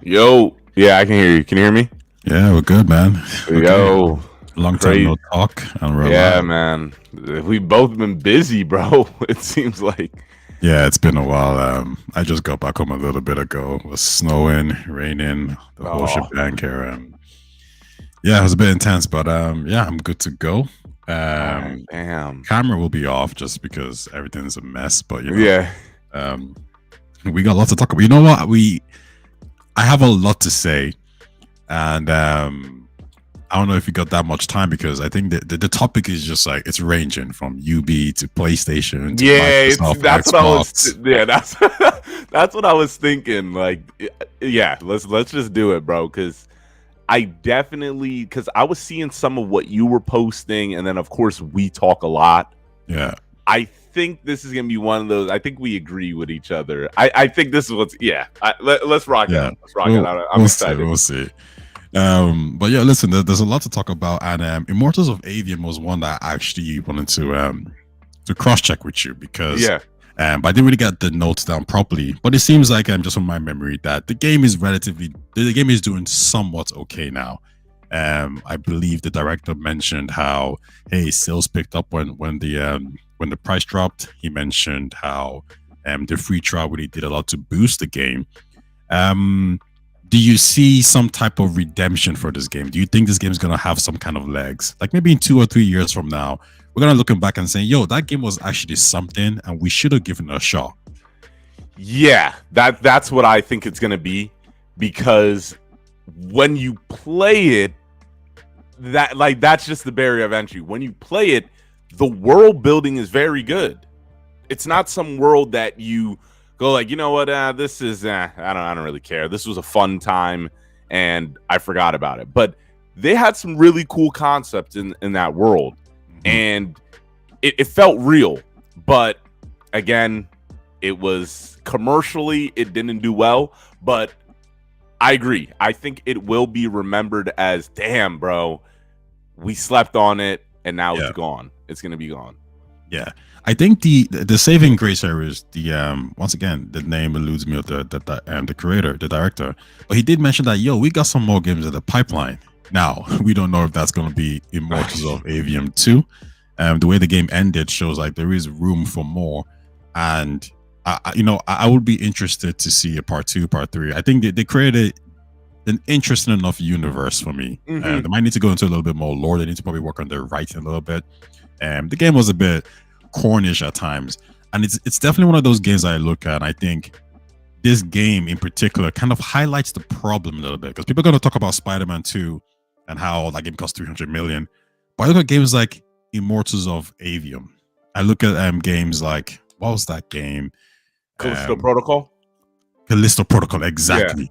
Yo, yeah, I can hear you. Can you hear me? Yeah, we're good, man. Okay. Yo, Long time great. no talk, and we're Yeah, live. man. We both been busy, bro. It seems like. Yeah, it's been a while. I just got back home a little bit ago. It was snowing, raining, the whole Oh, shebang here. Yeah, it was a bit intense, but yeah, I'm good to go. God Um, damn. Camera will be off just because everything's a mess, but Yeah. um, we got lots to talk about. You know what? I have a lot to say, and I don't know if you got that much time because I think that the topic is just like it's ranging from UB to PlayStation to Yeah, it's Microsoft, that's what I was. Xbox. Yeah, that's that's what I was thinking. Like, yeah, let's just do it, bro. Because I definitely because I was seeing some of what you were posting, and then of course we talk a lot. Yeah, I think this is gonna be one of those. I think we agree with each other. I think this is what's. Yeah, let's rock yeah. out. Let's rock it out. I'm We'll see. excited. We'll see. But yeah, listen, there's a lot to talk about, and Immortals of Avium was one that I actually wanted to cross check with you because Yeah, but I didn't really get the notes down properly. But it seems like just from my memory that the game is the game is doing somewhat okay now. I believe the director mentioned how sales picked up when the price dropped. He mentioned how the free trial really did a lot to boost the game. Do you see some type of redemption for this game? Do you think this game is gonna have some kind of legs? Like maybe in 2 or 3 years from now, we're gonna looking back and saying, "Yo, that game was actually something, and we should have given it a shot." yeah. That's what I think it's gonna be because when you play it, that's just the barrier of entry. When you play it, the world building is very good. It's not some world that you go like, you know what, this is I don't really care. This was a fun time and I forgot about it. But they had some really cool concepts in that world, and it felt real. But again, it was commercially, it didn't do well. But I agree. I think it will be remembered as, damn, bro, we slept on it and now Yeah. it's gone. It's gonna be gone. Yeah, I think the saving grace here is the once again the name eludes me of the creator, the director, but he did mention that we got some more games in the pipeline. Now we don't know if that's going to be Immortals of Avium 2. The way the game ended shows like there is room for more, and I would be interested to see a part 2, part 3. I think they created an interesting enough universe for me. Mhm. They might need to go into a little bit more lore. They need to probably work on their writing a little bit. The game was a bit cornish at times, and it's definitely one of those games I look at and I think this game in particular kind of highlights the problem a little bit because people are going to talk about Spider-Man 2 and how that game cost 300 million. But I look at games like Immortals of Avium. I look at games like, what was that game? Callisto Protocol. Callisto Protocol, exactly.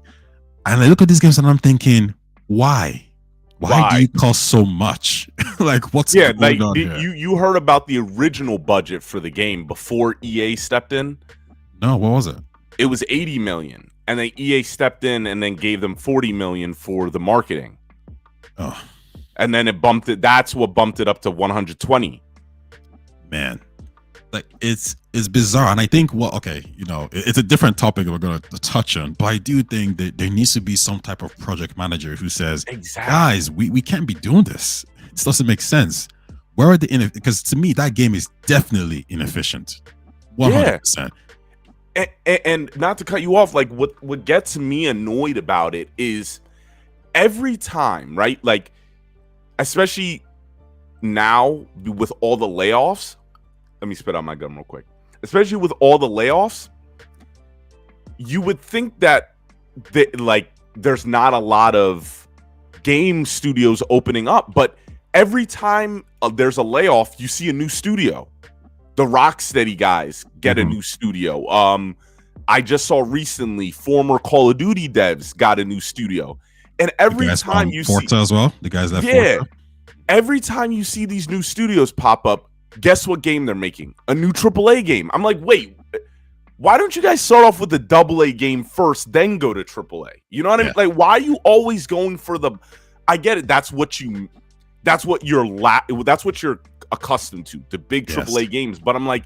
And I look at these games and I'm thinking, why? Why do you cost so much? Like, what's going on here? You heard about the original budget for the game before EA stepped in? No, what was it? It was 80 million, and then EA stepped in and then gave them 40 million for the marketing. Oh, and then it bumped it. That's what bumped it up to 120. Man, like it's bizarre, and I think it's a different topic we're going to touch on, but I do think that there needs to be some type of project manager who says, exactly, guys, we can't be doing this. It doesn't make sense. Where are the because to me that game is definitely inefficient, 100%. And not to cut you off, like what gets me annoyed about it is every time, right? Like, especially now with all the layoffs. Let me spit out my gum real quick. Especially with all the layoffs, you would think that there's not a lot of game studios opening up, but every time there's a layoff, you see a new studio. The Rocksteady guys get a new studio. I just saw recently former Call of Duty devs got a new studio. And every time you Forza see as well, the guys that Forza. Every time you see these new studios pop up, guess what game they're making? A new AAA game. I'm like, wait, why don't you guys start off with the AA game first, then go to AAA? You know what I mean? Like, why are you always going for the? I get it. That's what you're accustomed to, the big AAA games. But I'm like,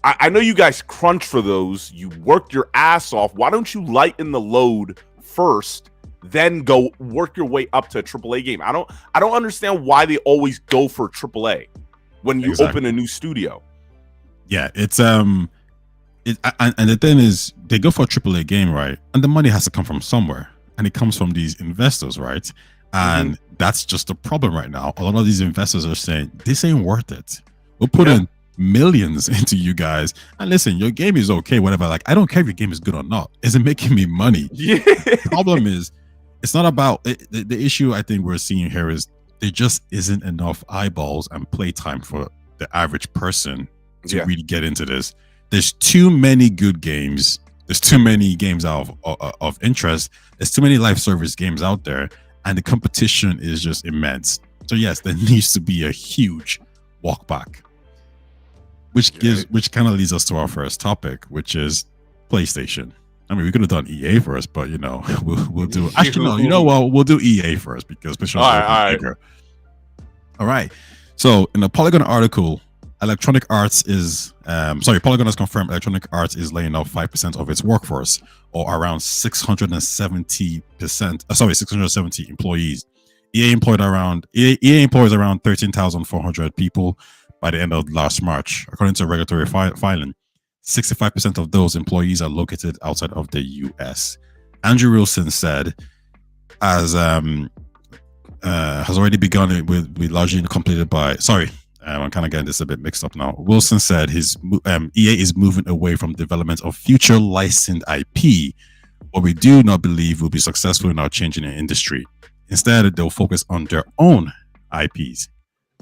I know you guys crunch for those. You worked your ass off. Why don't you lighten the load first, then go work your way up to a AAA game? I don't understand why they always go for AAA when you open a new studio. Yeah, it's and the thing is, they go for a AAA game, right? And the money has to come from somewhere, and it comes from these investors, right? And that's just the problem right now. A lot of these investors are saying this ain't worth it. We'll put in millions into you guys, and listen, your game is okay, whatever. Like, I don't care if your game is good or not. Is it making me money? Yeah. The problem is, it's not about it. The issue I think we're seeing here is there just isn't enough eyeballs and playtime for the average person to really get into this. There's too many good games. There's too many games of interest. There's too many live service games out there, and the competition is just immense. So yes, there needs to be a huge walk back, which kind of leads us to our first topic, which is PlayStation. I mean, we could have done EA first, but we'll do. Actually, no. You know what? We'll do EA first because PlayStation is bigger. All right. So in the Polygon article, Polygon has confirmed Electronic Arts is laying off 5% of its workforce, or around 670 employees. EA employs around 13,400 people by the end of last March, according to a regulatory filing. 65% of those employees are located outside of the U.S. Andrew Wilson said, has already begun with largely completed by. Sorry. I'm kind of getting this a bit mixed up now. Wilson said his EA is moving away from development of future licensed IP, but we do not believe will be successful in our changing industry. Instead, they'll focus on their own IPs.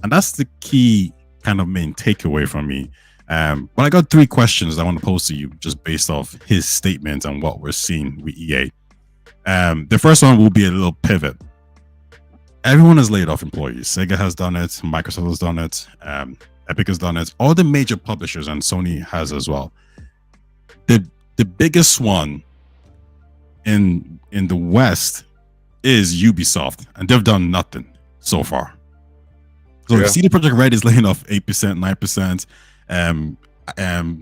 And that's the key kind of main takeaway from me. But I got 3 questions I want to pose to you just based off his statement and what we're seeing with EA. The first one will be a little pivot. Everyone has laid off employees. Sega has done it. Microsoft has done it. Epic has done it. All the major publishers, and Sony has as well. The biggest one in the West is Ubisoft, and they've done nothing so far. So CD Projekt Red is laying off 8%, 9%.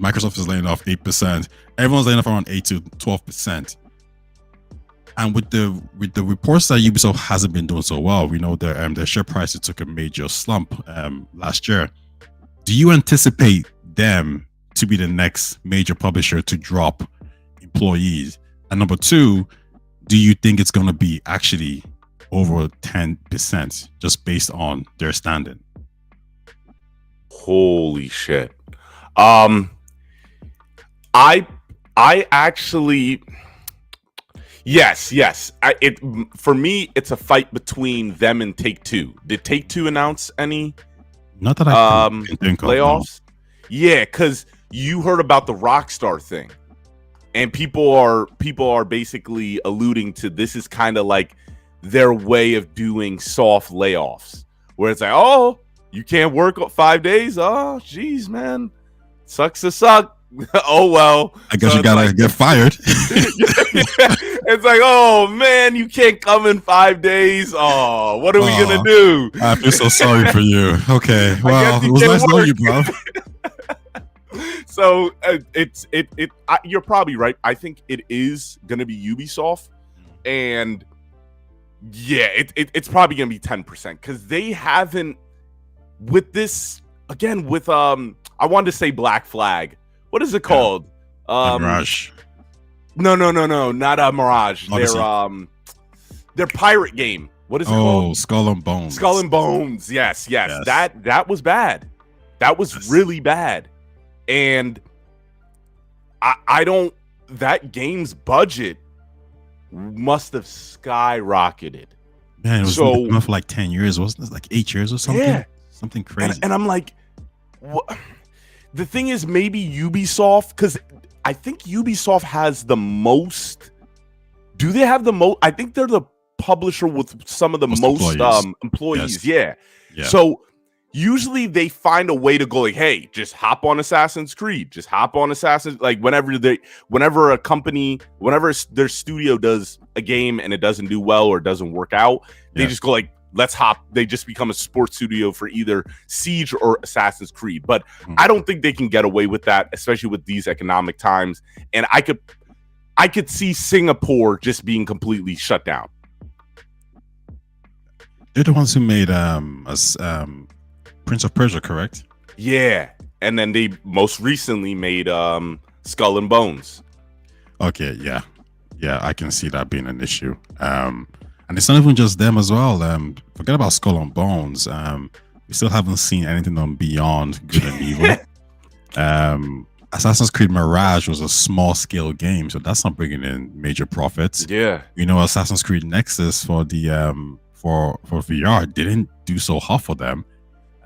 Microsoft is laying off 8%. Everyone's laying off around 8 to 12%. And with the reports that Ubisoft hasn't been doing so well, we know their share price took a major slump last year. Do you anticipate them to be the next major publisher to drop employees? And number 2, do you think it's going to be actually over 10% just based on their standing? Holy shit. I actually, yes. For me, it's a fight between them and Take-Two. Did Take-Two announce any? Not that I can think of. Layoffs? No. Yeah, because you heard about the Rockstar thing, and people are basically alluding to this is kind of like their way of doing soft layoffs, where it's like, oh, you can't work 5 days. Oh, geez, man, sucks to suck. Oh well, I guess you gotta get fired. It's like, oh man, you can't come in 5 days. Oh, what are we gonna do? I feel so sorry for you. Okay, well, it was nice knowing you, bro. So you're probably right. I think it is gonna be Ubisoft, and yeah, it's probably gonna be 10% because they haven't with this again with I wanted to say Black Flag. What is it called? Mirage. No, not a Mirage. Odyssey. Their pirate game. What is it called? Oh, Skull and Bones. Skull and Bones. Yes. That was bad. That was really bad. And I don't. That game's budget must have skyrocketed. Man, it was enough for like 10 years, wasn't it? Like 8 years or something. Yeah. Something crazy. And I'm like, what? The thing is, maybe Ubisoft, because I think Ubisoft has the most. Do they have the most? I think they're the publisher with some of the most employees. Yes. Yeah. So usually they find a way to go like, hey, just hop on Assassin's Creed. Just hop on Assassin's. Like whenever a company, whenever their studio does a game and it doesn't do well or doesn't work out, they just go like, they just become a sports studio for either Siege or Assassin's Creed. But Hmm. I don't think they can get away with that, especially with these economic times. And I could see Singapore just being completely shut down. They're the ones who made Prince of Persia, correct? Yeah. And then they most recently made Skull and Bones. Okay, yeah, I can see that being an issue. And it's not even just them as well. Forget about Skull and Bones. We still haven't seen anything on Beyond Good and Evil. Assassin's Creed Mirage was a small scale game, so that's not bringing in major profits. Yeah. Assassin's Creed Nexus for the for VR didn't do so hot for them.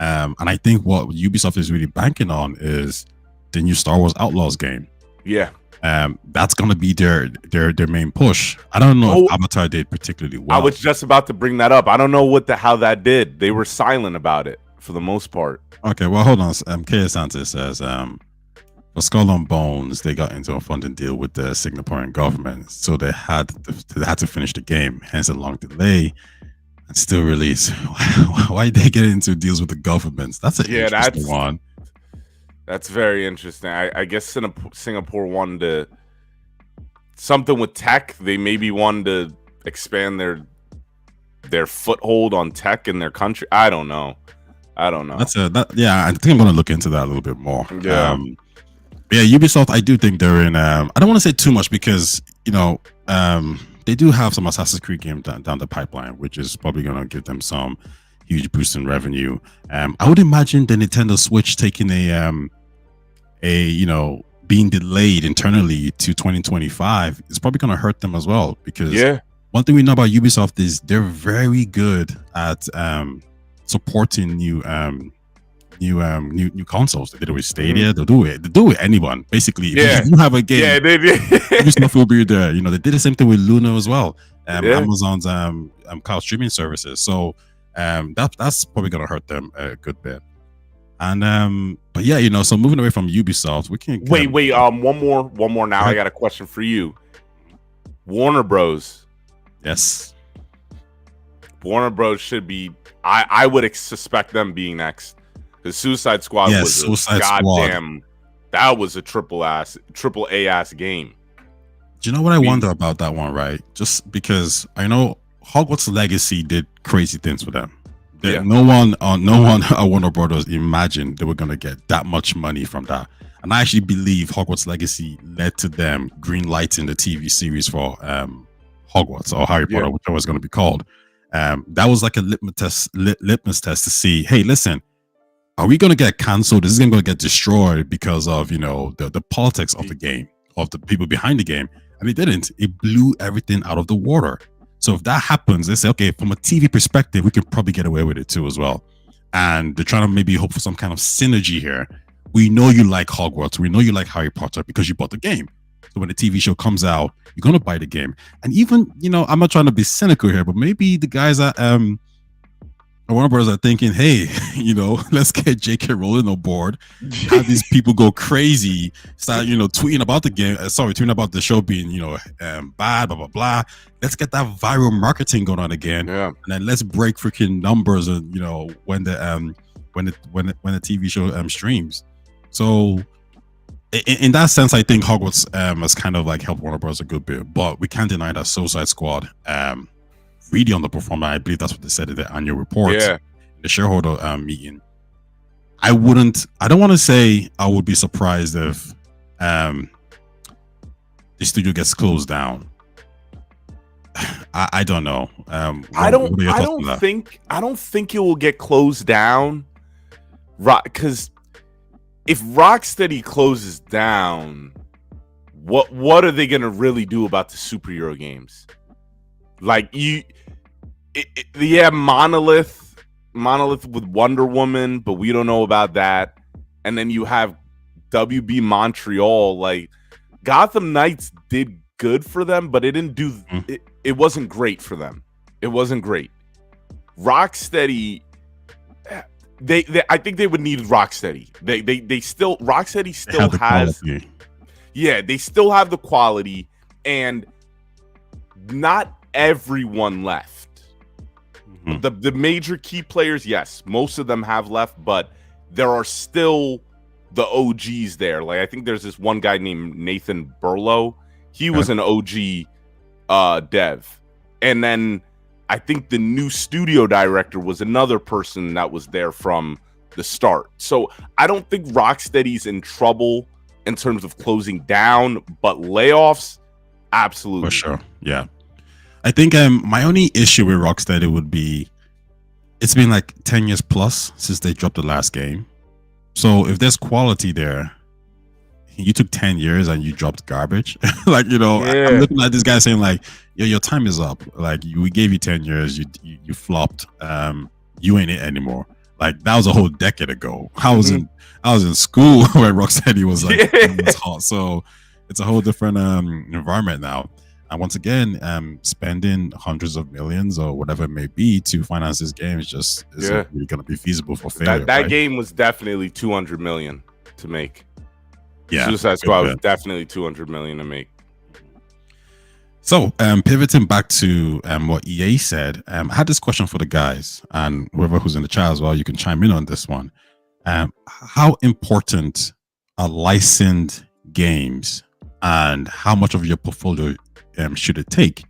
And I think what Ubisoft is really banking on is the new Star Wars Outlaws game. Yeah. That's gonna be their main push. I don't know if Avatar did particularly well. I was just about to bring that up. I don't know how that did. They were silent about it for the most part. Okay, well, hold on. K. Santos says for Skull and Bones, they got into a funding deal with the Singaporean government, so they had to finish the game, hence a long delay and still release. Why did they get into deals with the governments? That's an interesting one. That's very interesting. I guess Singapore wanted to something with tech. They maybe wanted to expand their foothold on tech in their country. I don't know. I think I'm gonna look into that a little bit more. Yeah. Ubisoft, I do think they're in I don't want to say too much because they do have some Assassin's Creed game down the pipeline, which is probably gonna give them some huge boost in revenue. I would imagine the Nintendo Switch taking being delayed internally to 2025 is probably going to hurt them as well, because one thing we know about Ubisoft is they're very good at supporting new consoles. They did it with Stadia. They'll do it anyone basically. If you have a game, Ubisoft will be there. They did the same thing with Luna as well. Amazon's cloud streaming services. So that's probably gonna hurt them a good bit. And but yeah, so moving away from Ubisoft, we can wait. One more. Now I got a question for you. Warner Bros. Yes. Warner Bros. Should be. I would suspect them being next. The Suicide Squad was goddamn. That was a triple A ass game. Do you know what I wonder about that one, right? Just because I know Hogwarts Legacy did crazy things for them. No one at Warner Brothers imagined they were going to get that much money from that. And I actually believe Hogwarts Legacy led to them green lighting the TV series for Hogwarts or Harry Potter, whichever it's going to be called. That was like a litmus test to see, hey, listen, are we going to get canceled? This is going to get destroyed because of, the politics of the game, of the people behind the game. And it didn't. It blew everything out of the water. So if that happens, they say, okay, from a TV perspective, we can probably get away with it too as well. And they're trying to maybe hope for some kind of synergy here. We know you like Hogwarts. We know you like Harry Potter because you bought the game. So when the TV show comes out, you're going to buy the game. And even, I'm not trying to be cynical here, but maybe the guys at Warner Brothers are thinking, hey, let's get J.K. Rowling on board, have these people go crazy, start, tweeting about the game, tweeting about the show being, bad, blah, blah, blah. Let's get that viral marketing going on again. Yeah. And then let's break freaking numbers and, when the TV show streams. So in that sense, I think Hogwarts has kind of like helped Warner Bros. A good bit, but we can't deny that Suicide Squad really underperformed. I believe that's what they said in the annual report, the shareholder meeting. I don't want to say I would be surprised if the studio gets closed down. I don't know. I don't think it will get closed down, because if Rocksteady closes down, what are they gonna really do about the superhero games? Like Monolith with Wonder Woman, but we don't know about that. And then you have WB Montreal. Like Gotham Knights did good for them, but it didn't do it wasn't great for them. It wasn't great. Rocksteady, I think they would need Rocksteady. Rocksteady still has they still have the quality, and not everyone left. Mhm. The major key players, yes, most of them have left, but there are still the OGs there. Like I think there's this one guy named Nathan Burlow. He was an OG dev, and then I think the new studio director was another person that was there from the start. So I don't think Rocksteady's in trouble in terms of closing down, but layoffs, absolutely. For sure. Yeah. I think my only issue with Rocksteady would be it's been like 10 years plus since they dropped the last game. So if there's quality there, you took 10 years and you dropped garbage. Like, you know, I'm looking at this guy saying like, yo, your time is up. Like we gave you 10 years, you flopped. You ain't it anymore. Like that was a whole decade ago. I was in school where Rocksteady was like it was hot. So it's a whole different environment now. And once again, spending hundreds of millions or whatever it may be to finance this game is just isn't really going to be feasible for failure. That game was definitely 200 million to make. Yeah, Suicide Squad was definitely 200 million to make. So, pivoting back to what EA said, I had this question for the guys, and whoever who's in the chat as well, you can chime in on this one. How important are licensed games, and how much of your portfolio should it take?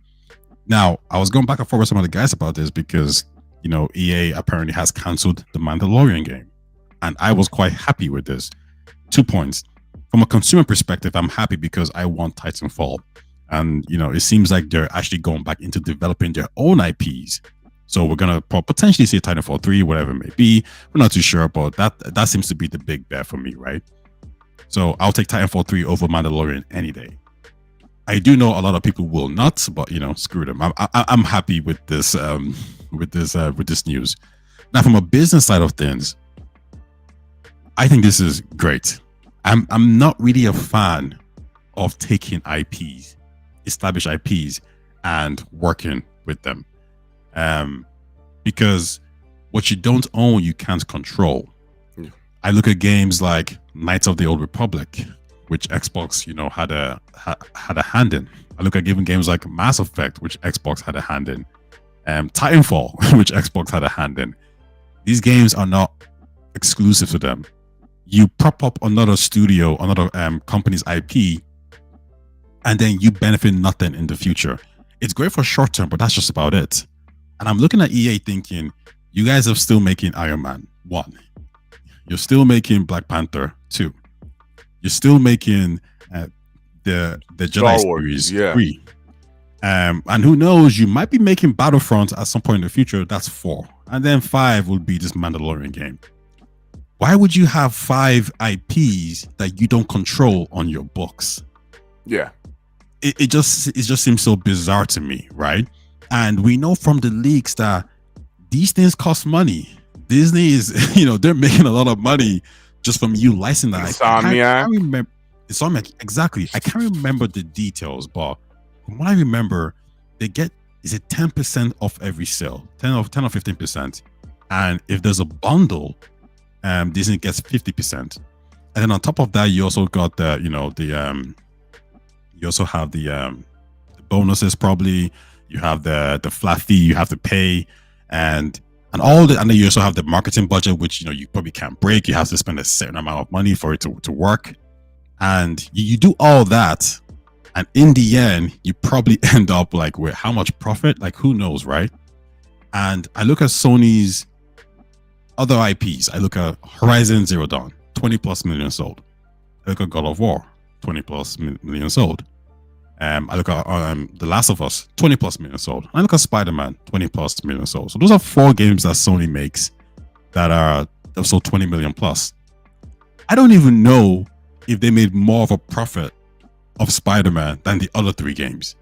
Now, I was going back and forth with some of the guys about this because, you know, EA apparently has cancelled the Mandalorian game, and I was quite happy with this. 2 points. From a consumer perspective, I'm happy because I want Titanfall. And, you know, it seems like they're actually going back into developing their own IPs. So we're going to potentially see Titanfall 3, whatever it may be. We're not too sure, but that seems to be the big bet for me, right? So I'll take Titanfall 3 over Mandalorian any day. I do know a lot of people will not, but, you know, screw them. I'm happy with this with this news. Now, from a business side of things, I think this is great. I'm not really a fan of taking IPs, established IPs, and working with them, because what you don't own, you can't control. Yeah. I look at games like Knights of the Old Republic, which Xbox, you know, had a hand in. I look at even games like Mass Effect, which Xbox had a hand in, Titanfall, which Xbox had a hand in. These games are not exclusive to them. You prop up another studio, another company's IP, and then you benefit nothing in the future. It's great for short term, but that's just about it. And I'm looking at EA thinking, you guys are still making Iron Man 1. You're still making Black Panther 2. You're still making the Jedi series 3. And who knows, you might be making Battlefront at some point in the future. That's 4. And then 5 will be this Mandalorian game. Why would you have 5 IPs that you don't control on your books? Yeah. It just seems so bizarre to me, right? And we know from the leaks that these things cost money. Disney is, you know, they're making a lot of money just from you licensing that. Insomniac. Insomniac, exactly. I can't remember the details, but from what I remember, they get, is it 10% off every sale? 10 or 15%. And if there's a bundle, Disney gets 50%. And then on top of that, you also got the, you know, you also have the bonuses probably. You have the flat fee you have to pay, and all the, and then you also have the marketing budget, which, you know, you probably can't break. You have to spend a certain amount of money for it to work. And you do all that, and in the end, you probably end up like with how much profit? Like, who knows, right? And I look at Sony's other IPs. I look at Horizon Zero Dawn, 20+ million sold. I look at God of War, 20+ million sold. I look at The Last of Us, 20+ million sold. I look at Spider-Man, 20+ million sold. So those are 4 games that Sony makes that are sold 20 million plus. I don't even know if they made more of a profit of Spider-Man than the other 3 games.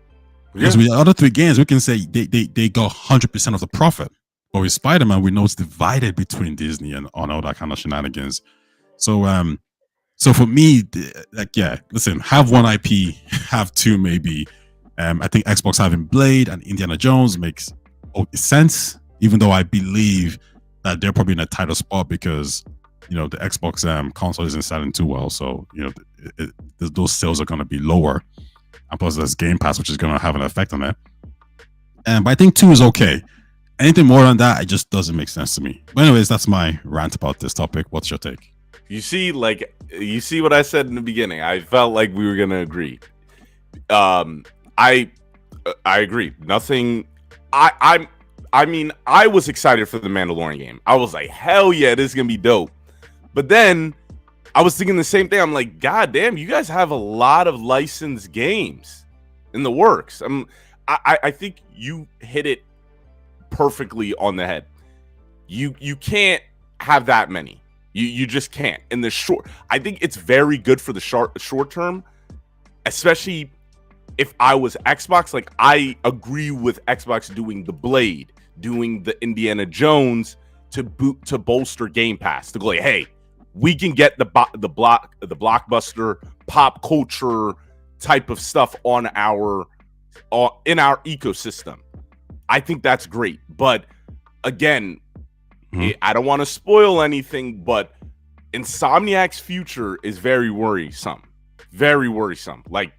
Because with the other 3 games, we can say they got 100% of the profit. But with Spider-Man, we know it's divided between Disney and all that kind of shenanigans. So for me, like, yeah, listen, have 1 IP, have 2 maybe. I think Xbox having Blade and Indiana Jones makes sense, even though I believe that they're probably in a tighter spot because, you know, the Xbox console isn't selling too well. So, you know, those sales are going to be lower. And plus there's Game Pass, which is going to have an effect on it. But I think 2 is okay. Anything more than that, it just doesn't make sense to me. But anyways, that's my rant about this topic. What's your take? You see what I said in the beginning. I felt like we were gonna agree. I agree. Nothing. I mean, I was excited for the Mandalorian game. I was like, hell yeah, this is gonna be dope. But then I was thinking the same thing. I'm like, God damn, you guys have a lot of licensed games in the works. I think you hit it perfectly on the head. You can't have that many. You just can't. In the short, I think it's very good for the short term, especially if I was Xbox. Like, I agree with Xbox doing the Blade, doing the Indiana Jones to bolster Game Pass, to go like, hey, we can get the blockbuster pop culture type of stuff on in our ecosystem. I think that's great. But again, I don't want to spoil anything, but Insomniac's future is very worrisome. Very worrisome. Like,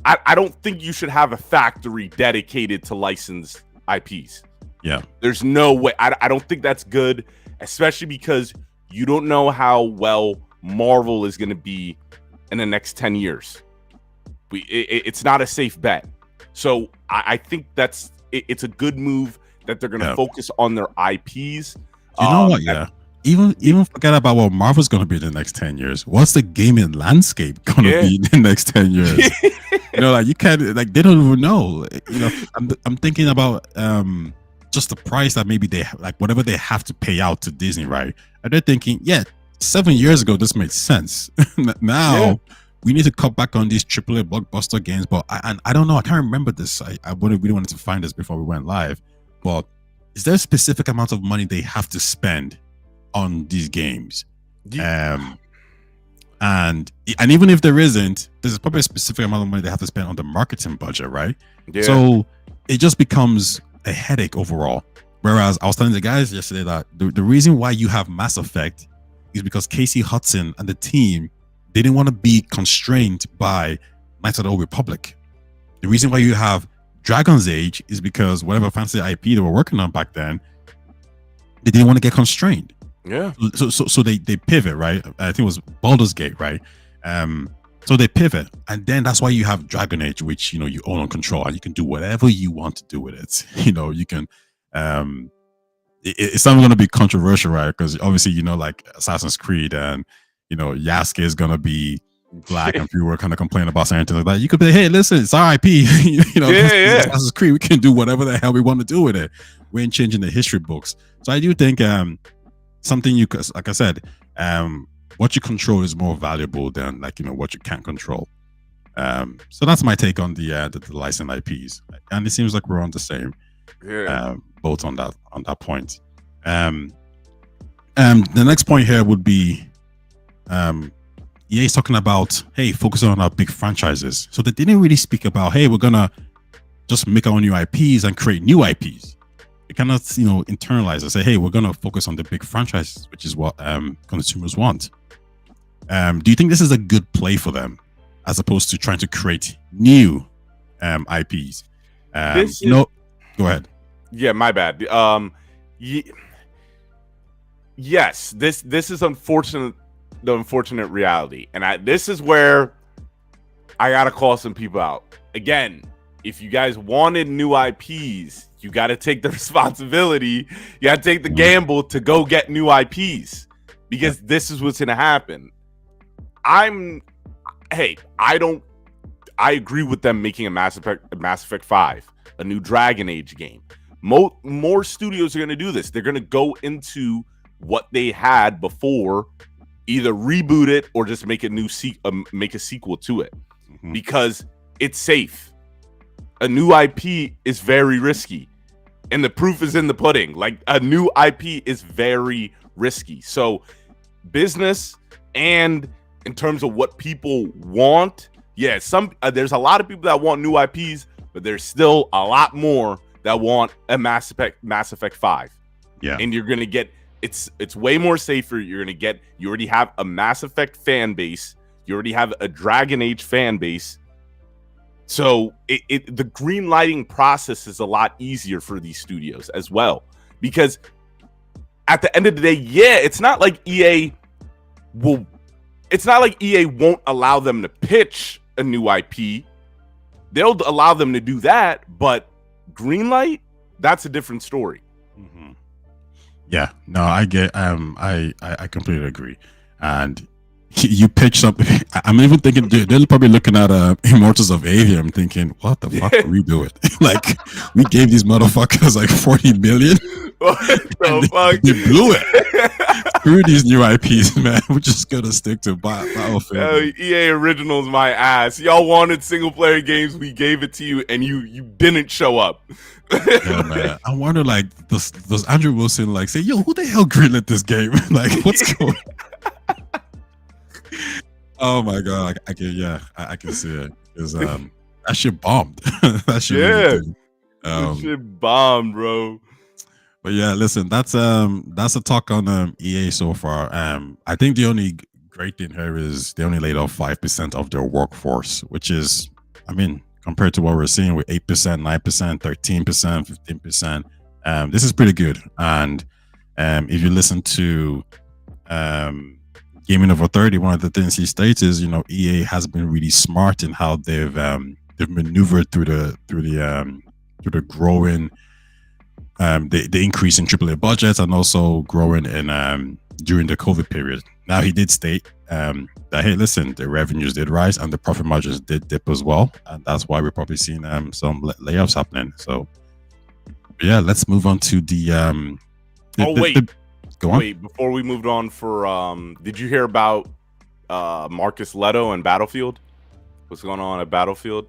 I don't think you should have a factory dedicated to licensed IPs. Yeah. There's no way. I don't think that's good, especially because you don't know how well Marvel is going to be in the next 10 years. It's not a safe bet. So I think it's a good move that they're going to focus on their IPs. You know what? Yeah. Even forget about what Marvel's going to be in the next 10 years. What's the gaming landscape going to be in the next 10 years? You know, like, you can't, like, they don't even know. You know, I'm thinking about just the price that maybe they like, whatever they have to pay out to Disney, right? And they're thinking, 7 years ago this made sense. Now we need to cut back on these AAA blockbuster games. But I don't know. I can't remember this. I really wanted to find this before we went live. But is there a specific amount of money they have to spend on these games? And even if there isn't, there's probably a specific amount of money they have to spend on the marketing budget, right? Yeah. So it just becomes a headache overall. Whereas I was telling the guys yesterday that the reason why you have Mass Effect is because Casey Hudson and the team, they didn't want to be constrained by Knights of the Old Republic. The reason why you have Dragon's Age is because whatever fancy IP they were working on back then, they didn't want to get constrained. Yeah. So they pivot, right? I think it was Baldur's Gate, right? So they pivot, and then that's why you have Dragon Age, which, you know, you own and control, and you can do whatever you want to do with it. You know, you can. It's not going to be controversial, right? Because obviously, you know, like Assassin's Creed, and, you know, Yasuke is going to be black, and people were kind of complaining about something like that. You could be, hey, listen, it's our IP. You know, Assassin's Creed, we can do whatever the hell we want to do with it. We ain't changing the history books. So I do think something you, like I said, what you control is more valuable than, like, you know, what you can't control. So that's my take on the licensed IPs, and it seems like we're on the same both on that point. The next point here would be EA's talking about, hey, focusing on our big franchises. So they didn't really speak about, hey, we're gonna just make our new IPs and create new IPs. They cannot, you know, internalize and say, hey, we're gonna focus on the big franchises, which is what consumers want. Do you think this is a good play for them, as opposed to trying to create new IPs? Go ahead. Yeah, my bad. Yes, this is unfortunate. The unfortunate reality, and this is where I gotta call some people out. Again, if you guys wanted new IPs, you gotta take the responsibility. You gotta take the gamble to go get new IPs, because this is what's gonna happen. I agree with them making a Mass Effect 5, a new Dragon Age game. More studios are going to do this. They're going to go into what they had before, either reboot it or just make a new make a sequel to it, because it's safe. A new IP is very risky, and the proof is in the pudding. Like, a new IP is very risky. So business, and in terms of what people want, there's a lot of people that want new IPs, but there's still a lot more that want a Mass Effect 5. Yeah. And you're going to get, it's way more safer. You already have a Mass Effect fan base. You already have a Dragon Age fan base. So the green lighting process is a lot easier for these studios as well, because at the end of the day, yeah, it's not like EA won't allow them to pitch a new IP. They'll allow them to do that, but green light, that's a different story. Mm-hmm. Yeah, no, I get. I completely agree. And you pitch something. I'm even thinking they're probably looking at Immortals of Avium, thinking, "What the fuck do we do it? Like, we gave these motherfuckers like 40 million. What the fuck? They blew it. Screw these new IPs, man. We're just gonna stick to Battlefield." EA Originals, my ass. Y'all wanted single player games, we gave it to you, and you didn't show up. Yeah, man. I wonder, like, does Andrew Wilson like say, "Yo, who the hell greenlit this game? Like, what's going?" Oh my god, I can see it. Because that shit bombed. That shit really did. That shit bombed, bro. But yeah, listen, that's a talk on EA so far. I think the only great thing here is they only laid off 5% of their workforce, which is, I mean, compared to what we're seeing with 8%, 9%, 13%, 15%, this is pretty good. And if you listen to Gaming Over 30, one of the things he states is, you know, EA has been really smart in how they've maneuvered through the growing the increase in AAA budgets, and also growing in during the COVID period. Now, he did state that, hey, listen, the revenues did rise and the profit margins did dip as well, and that's why we're probably seeing some layoffs happening. So yeah, let's move on to the go on. Wait, before we moved on, did you hear about Marcus Leto and Battlefield? What's going on at Battlefield?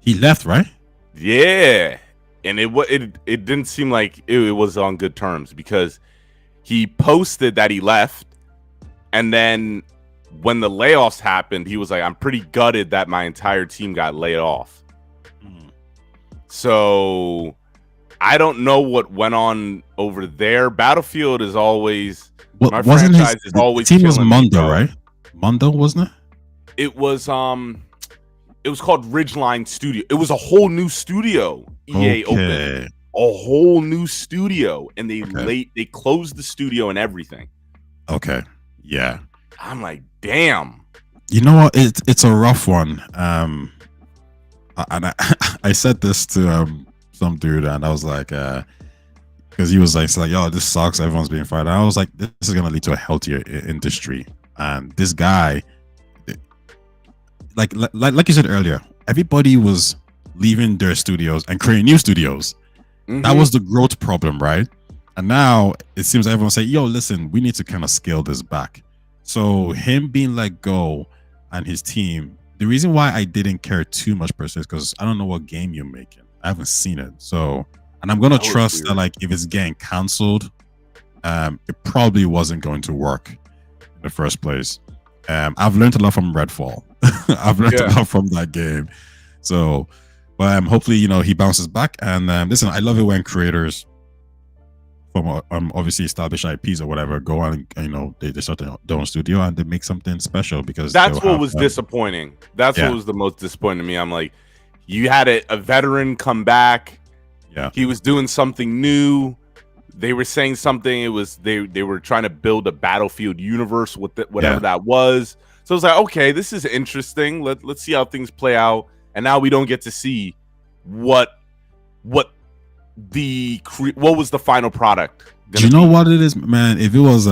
He left, right? Yeah, and it didn't seem like it was on good terms, because he posted that he left, and then when the layoffs happened, he was like, "I'm pretty gutted that my entire team got laid off." So I don't know what went on over there. Battlefield is always my franchise is always. The team was Mondo, right? Mondo, wasn't it? It was called Ridgeline Studio. It was a whole new studio. EA opened a whole new studio, and they closed the studio and everything. Okay, yeah. I'm like, damn. You know what? It's a rough one. And I said this to some dude, and I was like, because he was like, "Yo, this sucks. Everyone's being fired." And I was like, "This is gonna lead to a healthier industry." And this guy, like you said earlier, everybody was leaving their studios and creating new studios. Mm-hmm. That was the growth problem, right? And now it seems everyone say, "Yo, listen, we need to kind of scale this back." So him being let go and his team, the reason why I didn't care too much per se is because I don't know what game you're making. I haven't seen it. So, and I'm gonna trust that, like, if it's getting canceled, it probably wasn't going to work in the first place. I've learned a lot from Redfall. I've learned a lot from that game. So, but hopefully, you know, he bounces back. And listen, I love it when creators from obviously established IPs or whatever go on and, you know, they start their own studio and they make something special, because that's what was disappointing. That's what was the most disappointing to me. I'm like, you had a veteran come back. Yeah, he was doing something new. They were saying something. It was they were trying to build a Battlefield universe with whatever that was. So I was like, okay, this is interesting. Let's see how things play out. And now we don't get to see what was the final product. Do you know what it is, man? If it was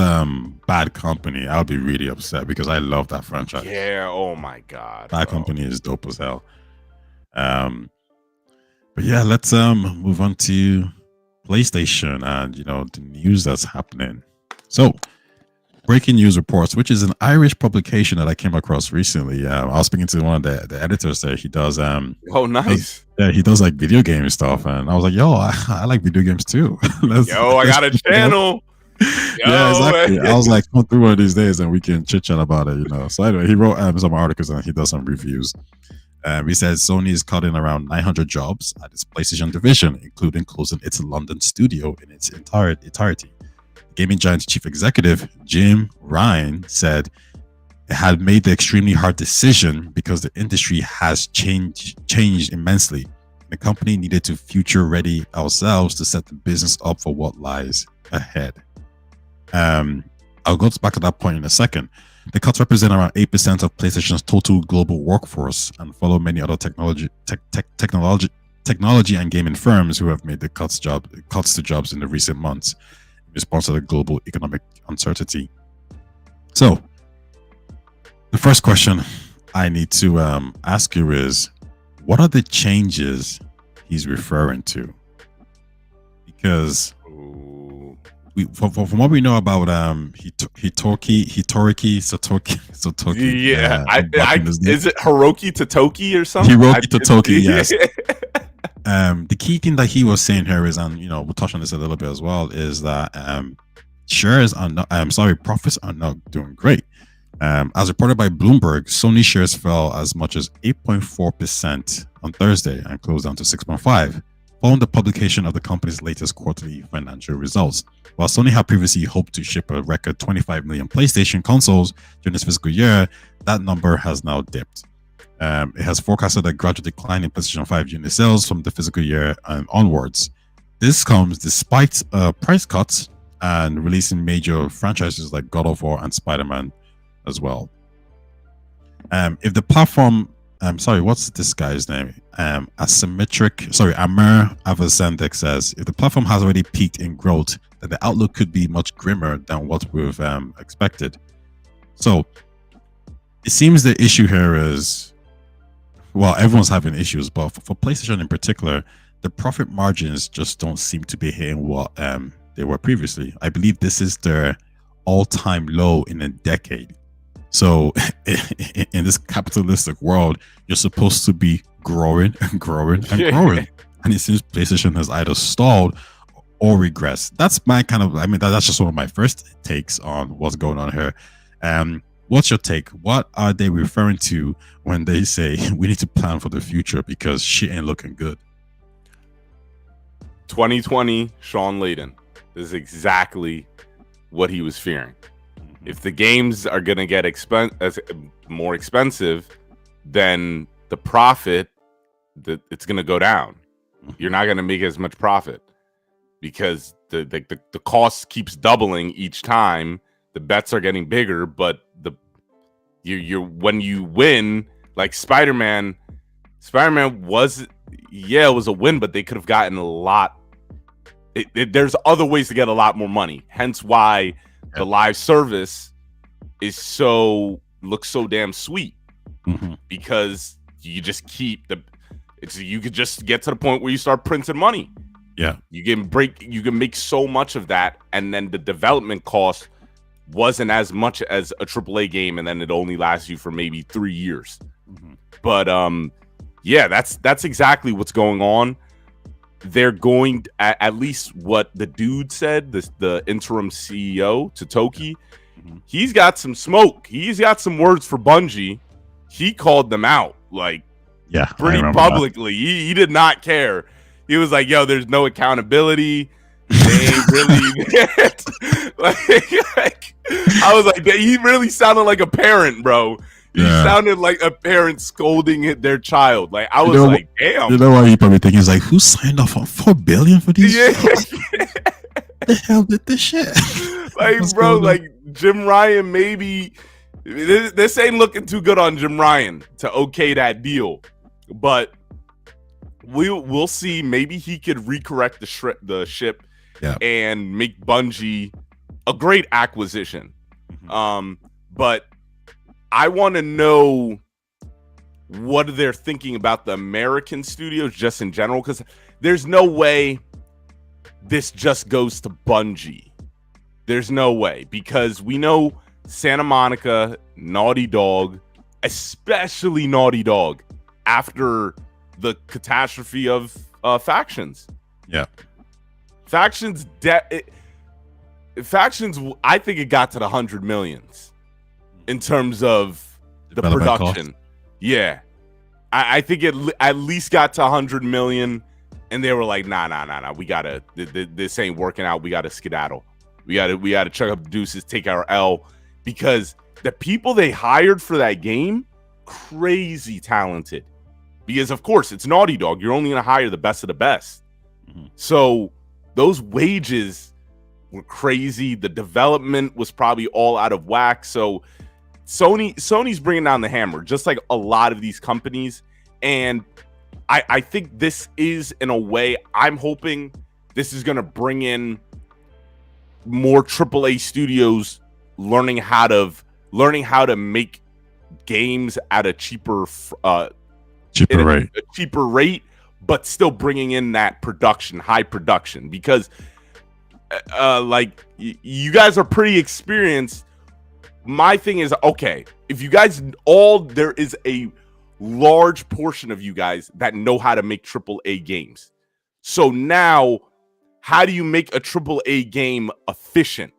Bad Company, I'll be really upset, because I love that franchise. Yeah. Oh my god. Bad Company is dope as hell. But yeah, let's move on to PlayStation and, you know, the news that's happening. So, Breaking News Reports, which is an Irish publication that I came across recently. I was speaking to one of the editors there. He does oh, nice. He does like video game stuff, and I was like, yo, I like video games too. I got a channel. Yeah, exactly. I was like, come through one of these days and we can chit chat about it, you know. So anyway, he wrote some articles and he does some reviews. He says Sony is cutting around 900 jobs at its PlayStation division, including closing its London studio in its entirety. Gaming giant's chief executive, Jim Ryan, said it had made the extremely hard decision because the industry has changed immensely. The company needed to future ready ourselves to set the business up for what lies ahead. I'll go back to that point in a second. The cuts represent around 8% of PlayStation's total global workforce and follow many other technology and gaming firms who have made the cuts to jobs in the recent months in response to the global economic uncertainty. So, the first question I need to ask you is, what are the changes he's referring to? Because from what we know about Hitoriki Satoki. Yeah, is it Hiroki Totoki or something? Hiroki Totoki, yes. The key thing that he was saying here is, and we'll touch on this a little bit as well, is that profits are not doing great. As reported by Bloomberg, Sony shares fell as much as 8.4% on Thursday and closed down to 6.5%, following the publication of the company's latest quarterly financial results. While Sony had previously hoped to ship a record 25 million PlayStation consoles during this fiscal year, that number has now dipped. It has forecasted a gradual decline in PlayStation 5 unit sales from the fiscal year onwards. This comes despite price cuts and releasing major franchises like God of War and Spider-Man as well. If the platform, what's this guy's name? Amir Avazendek says, if the platform has already peaked in growth, then the outlook could be much grimmer than what we've expected. So it seems the issue here is, well, everyone's having issues, but for PlayStation in particular, the profit margins just don't seem to be hitting what they were previously. I believe this is their all-time low in a decade. So in this capitalistic world, you're supposed to be growing and growing and growing. And it seems PlayStation has either stalled or regressed. That's my that's just one of my first takes on what's going on here. What's your take? What are they referring to when they say we need to plan for the future because shit ain't looking good? 2020 Sean Layden is exactly what he was fearing. If the games are going to get more expensive, then the profit, it's going to go down. You're not going to make as much profit because the cost keeps doubling each time. The bets are getting bigger, but when you win, like Spider-Man was, it was a win, but they could have gotten a lot. There's other ways to get a lot more money. Hence why the live service looks so damn sweet, because you just keep you could just get to the point where you start printing money. Yeah, you can make so much of that, and then the development cost wasn't as much as a AAA game, and then it only lasts you for maybe 3 years. But that's exactly what's going on. They're going, at least what the dude said, the interim CEO, Totoki, he's got some smoke. He's got some words for Bungie. He called them out, pretty publicly. He did not care. He was like, yo, there's no accountability. They ain't really I was like, he really sounded like a parent, bro. He sounded like a parent scolding their child. Like, I was like, damn. You know what he probably thinking? He's like, who signed off on $4 billion for these? The hell did this shit? Like, bro, Jim Ryan, maybe this ain't looking too good on Jim Ryan to okay that deal. But we'll see. Maybe he could recorrect the ship and make Bungie a great acquisition. But I want to know what they're thinking about the American studios just in general, because there's no way this just goes to Bungie. There's no way, because we know Santa Monica, Naughty Dog, especially Naughty Dog, after the catastrophe of Factions. Yeah. Factions, I think it got to the 100 millions in terms of the production. Cost. Yeah. I think it at least got to 100 million, and they were like, nah. We gotta, this ain't working out. We gotta skedaddle. We gotta chuck up the deuces, take our L, because the people they hired for that game, crazy talented. Because of course it's Naughty Dog. You're only going to hire the best of the best. Mhm. So those wages were crazy. The development was probably all out of whack. So Sony's bringing down the hammer, just like a lot of these companies. And I think this is, in a way, I'm hoping this is going to bring in more AAA studios learning how to make games at a cheaper rate, but still bringing in that high production, because you guys are pretty experienced. My thing is, okay, if you guys there is a large portion of you guys that know how to make AAA games. So now, how do you make a AAA game efficient?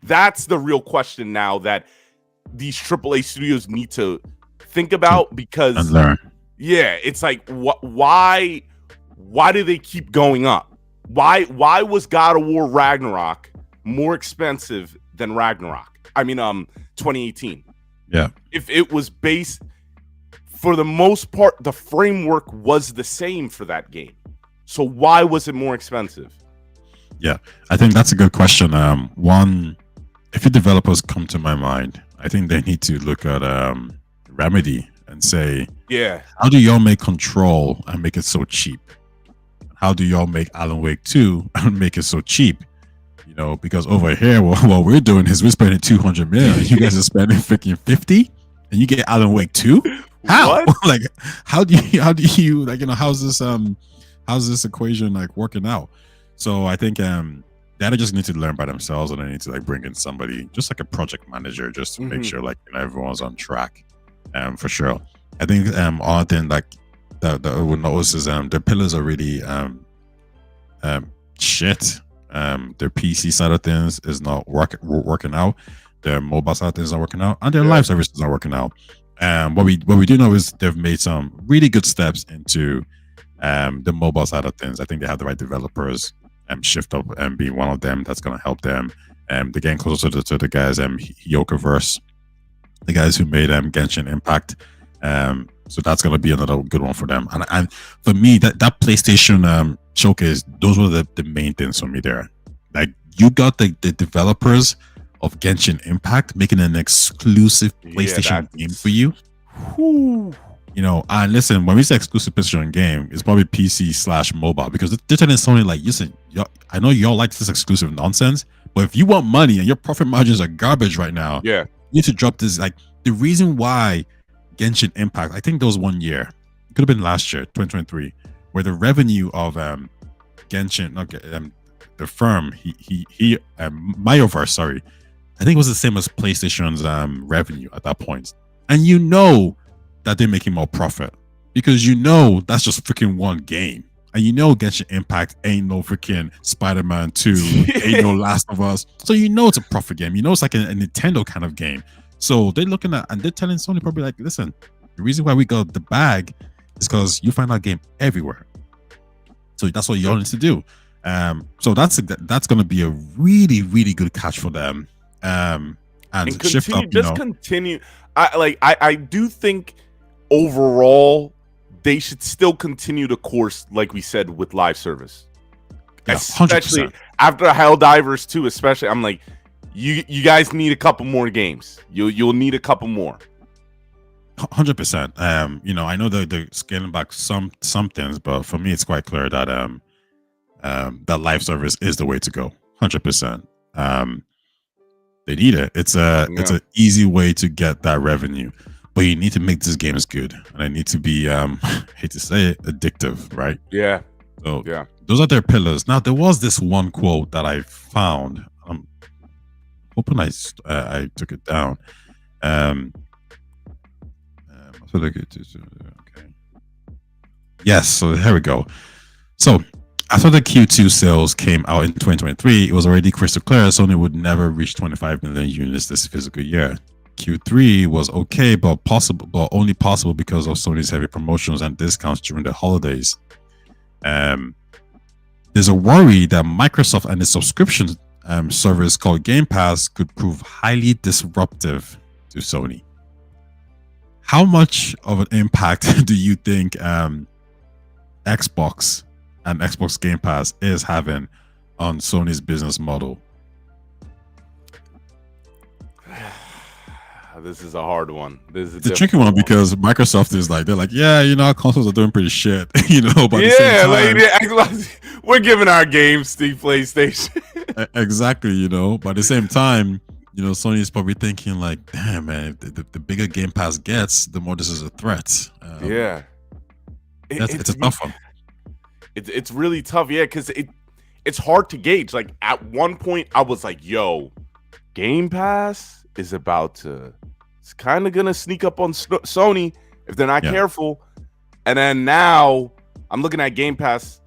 That's the real question now that these AAA studios need to think about, because yeah, it's like, why do they keep going up? Why was God of War Ragnarok more expensive than Ragnarok? I mean, 2018. Yeah. If it was based, for the most part, the framework was the same for that game. So why was it more expensive? Yeah, I think that's a good question. One, a few developers come to my mind. I think they need to look at Remedy and say, yeah, how do y'all make Control and make it so cheap? How do y'all make Alan Wake 2 and make it so cheap? You know, because over here, what we're doing is we're spending 200 million. You guys are spending freaking 50, and you get Alan Wake 2. How? Like, how do you like, you know, how's this equation like working out? So I think they just need to learn by themselves, and they need to like bring in somebody just like a project manager, just to make sure like, you know, everyone's on track. For sure. I think other thing like that I would notice is their pillars are really shit. Their PC side of things is not working out. Their mobile side of things is not working out, and their live service is not working out. What we do know is they've made some really good steps into the mobile side of things. I think they have the right developers. Shift Up and be one of them that's going to help them. They're getting closer to the guys, Yokoverse, the guys who made Genshin Impact. So that's going to be another good one for them. And for me, that PlayStation showcase, those were the main things for me there. Like, you got the developers of Genshin Impact making an exclusive PlayStation game for you. Whew. You know, and listen, when we say exclusive PlayStation game, it's probably PC/mobile, because they're telling Sony, like, listen, I know y'all like this exclusive nonsense, but if you want money and your profit margins are garbage right now, yeah, you need to drop this. Like, the reason why Genshin Impact, I think there was 1 year, it could have been last year, 2023, where the revenue of Genshin, the firm, Mayoverse, sorry, I think it was the same as PlayStation's revenue at that point. And you know that they're making more profit, because you know that's just freaking one game, and you know Genshin Impact ain't no freaking Spider-Man 2, ain't no Last of Us, so you know it's a profit game. You know it's like a Nintendo kind of game. So they're looking at, and they're telling Sony probably like, listen, the reason why we got the bag is because you find our game everywhere. So that's what y'all need to do. So that's going to be a really, really good catch for them. And continue, Shift Up, continue. I do think overall they should still continue the course, like we said, with live service. Yeah, especially 100%. After Helldivers 2, especially. I'm like, you guys need a couple more games. You'll need a couple more. 100%. You know, I know they're scaling back some things, but for me, it's quite clear that that live service is the way to go. 100%. They need it. It's an easy way to get that revenue, but you need to make these games good, and they need to be hate to say it, addictive, right? Yeah. So yeah, those are their pillars. Now, there was this one quote that I found. I'm hoping I took it down. Okay. Yes. So here we go. So after the Q2 sales came out in 2023, it was already crystal clear Sony would never reach 25 million units this physical year. Q3 was okay, but only possible because of Sony's heavy promotions and discounts during the holidays. There's a worry that Microsoft and its subscription service called Game Pass could prove highly disruptive to Sony. How much of an impact do you think Xbox and Xbox Game Pass is having on Sony's business model? This is a hard one. This is It's a tricky one because Microsoft is like, they're like, yeah, our consoles are doing pretty shit, but at the same time, like, we're giving our games to PlayStation. Exactly, but at the same time, Sony is probably thinking like, damn, man, the bigger Game Pass gets, the more this is a threat. Yeah. It's a tough one. It's really tough, yeah, because it's hard to gauge. Like, at one point, I was like, yo, Game Pass is it's kind of going to sneak up on Sony if they're not careful. And then now, I'm looking at Game Pass,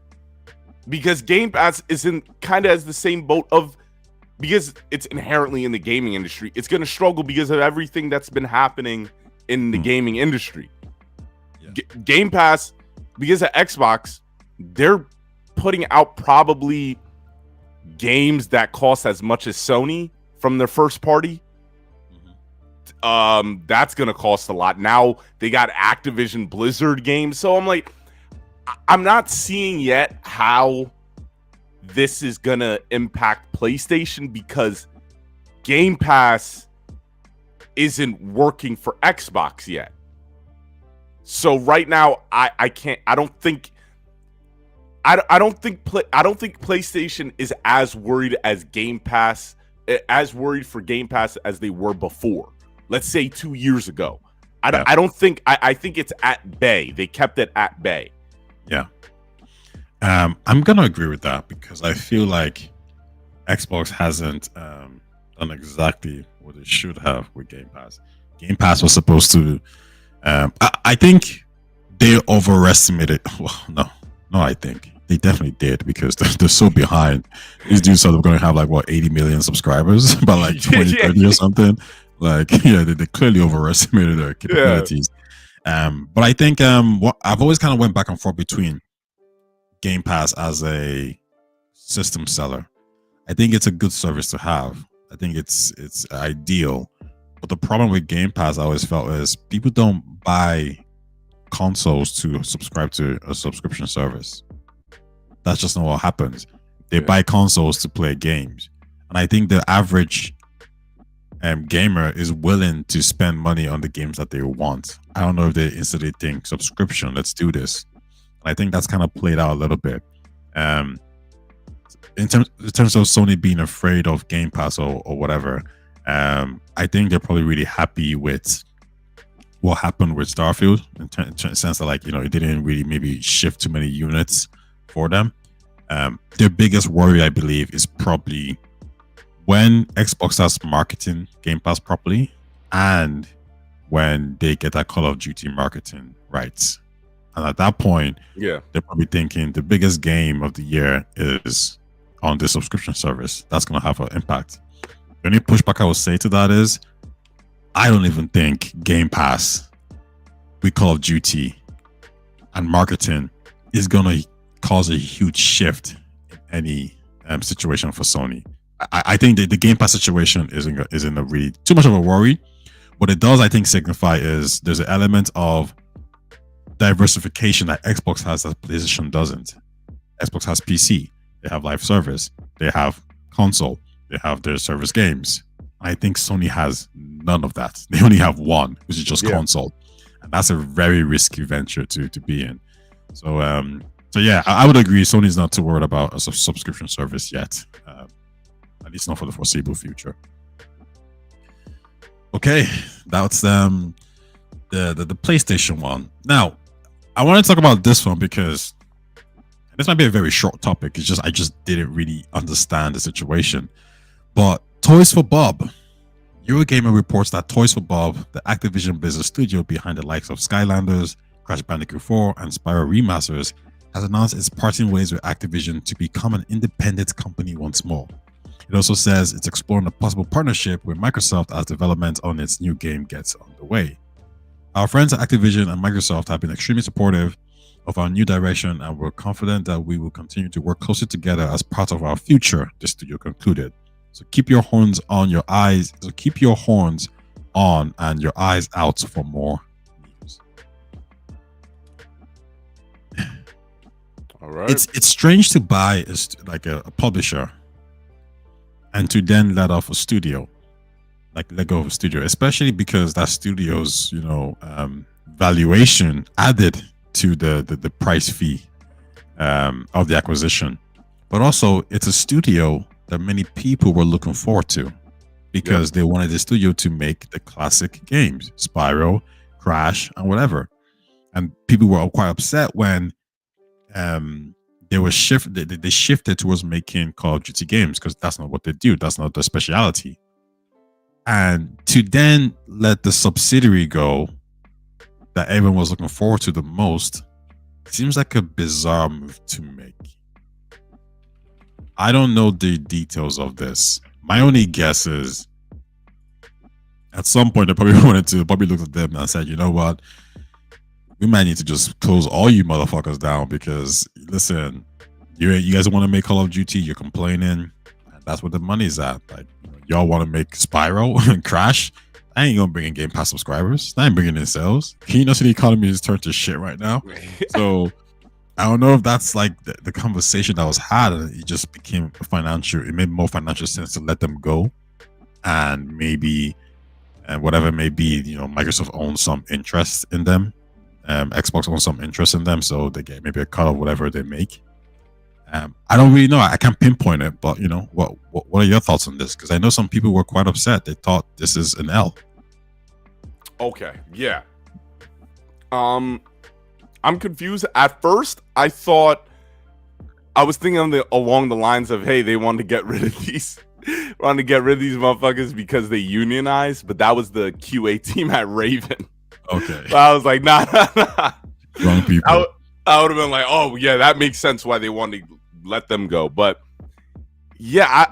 because Game Pass isn't kind of as the same boat of, because it's inherently in the gaming industry, it's going to struggle because of everything that's been happening in the gaming industry. Yeah. Game Pass, because of Xbox, they're putting out probably games that cost as much as Sony from their first party. That's going to cost a lot. Now they got Activision Blizzard games. So I'm like, I'm not seeing yet how this is going to impact PlayStation, because Game Pass isn't working for Xbox yet. So right now, I don't think PlayStation is as worried as Game Pass, as worried for Game Pass as they were before. Let's say 2 years ago. I think it's at bay. They kept it at bay. Yeah. I'm gonna agree with that, because I feel like Xbox hasn't done exactly what it should have with Game Pass. Game Pass was supposed to. I think they overestimated. Well, no, I think they definitely did, because they're so behind. These dudes are going to have like 80 million subscribers by like 2030 or something. Like, they clearly overestimated their capabilities. But I think I've always kind of went back and forth between Game Pass as a system seller. I think it's a good service to have. I think it's ideal. But the problem with Game Pass, I always felt, is people don't buy consoles to subscribe to a subscription service. That's just not what happens. They buy consoles to play games. And I think the average gamer is willing to spend money on the games that they want. I don't know if they instantly think subscription, let's do this. And I think that's kind of played out a little bit. In terms of Sony being afraid of Game Pass or whatever, I think they're probably really happy with what happened with Starfield, in the sense that, like, it didn't really maybe shift too many units for them. Their biggest worry, I believe, is probably when Xbox starts marketing Game Pass properly, and when they get that Call of Duty marketing rights. And at that point, they're probably thinking the biggest game of the year is on the subscription service. That's going to have an impact. The only pushback I would say to that is, I don't even think Game Pass with Call of Duty and marketing is going to cause a huge shift in any situation for Sony. I think the Game Pass situation isn't a really too much of a worry. What it does, I think, signify is there's an element of diversification that Xbox has that PlayStation doesn't. Xbox has PC, they have live service, they have console, they have their service games. I think Sony has none of that. They only have one, which is just console, and that's a very risky venture to be in. So yeah, I would agree. Sony's not too worried about a subscription service yet, at least not for the foreseeable future. Okay, that's the PlayStation one. Now, I want to talk about this one because this might be a very short topic. It's just I just didn't really understand the situation. But Toys for Bob. Eurogamer reports that Toys for Bob, the Activision Blizzard studio behind the likes of Skylanders, Crash Bandicoot 4, and Spyro Remasters, has announced it's parting ways with Activision to become an independent company once more. It also says it's exploring a possible partnership with Microsoft as development on its new game gets underway. Our friends at Activision and Microsoft have been extremely supportive of our new direction, and we're confident that we will continue to work closely together as part of our future, the studio concluded. So keep your horns on, your eyes. So keep your horns on and your eyes out for more news. All right. It's strange to buy a publisher and to then let off a studio, like let go of a studio, especially because that studio's valuation added to the price fee of the acquisition. But also, it's a studio that many people were looking forward to because they wanted the studio to make the classic games, Spyro, Crash, and whatever. And people were quite upset when they shifted towards making Call of Duty games because that's not what they do. That's not their specialty. And to then let the subsidiary go that everyone was looking forward to the most seems like a bizarre move to make. I don't know the details of this. My only guess is at some point they probably looked at them and said, you know what? We might need to just close all you motherfuckers down because listen, you guys want to make Call of Duty, you're complaining, and that's where the money's at. Like, y'all want to make Spyro and Crash? I ain't gonna bring in Game Pass subscribers. I ain't bringing in sales. Can you know see the economy is turned to shit right now? So I don't know if that's like the conversation that was had, and it just became financial. It made more financial sense to let them go, and maybe, and whatever it may be, Microsoft owns some interest in them. Xbox owns some interest in them, so they get maybe a cut of whatever they make. I don't really know. I can't pinpoint it, but what are your thoughts on this? Because I know some people were quite upset. They thought this is an L. Okay, yeah. I'm confused. At first, I was thinking along the lines of, hey, they wanted to get rid of these motherfuckers because they unionized, but that was the QA team at Raven. Okay. So I was like, nah. Wrong people. I would have been like, oh yeah, that makes sense why they wanted to let them go. But yeah,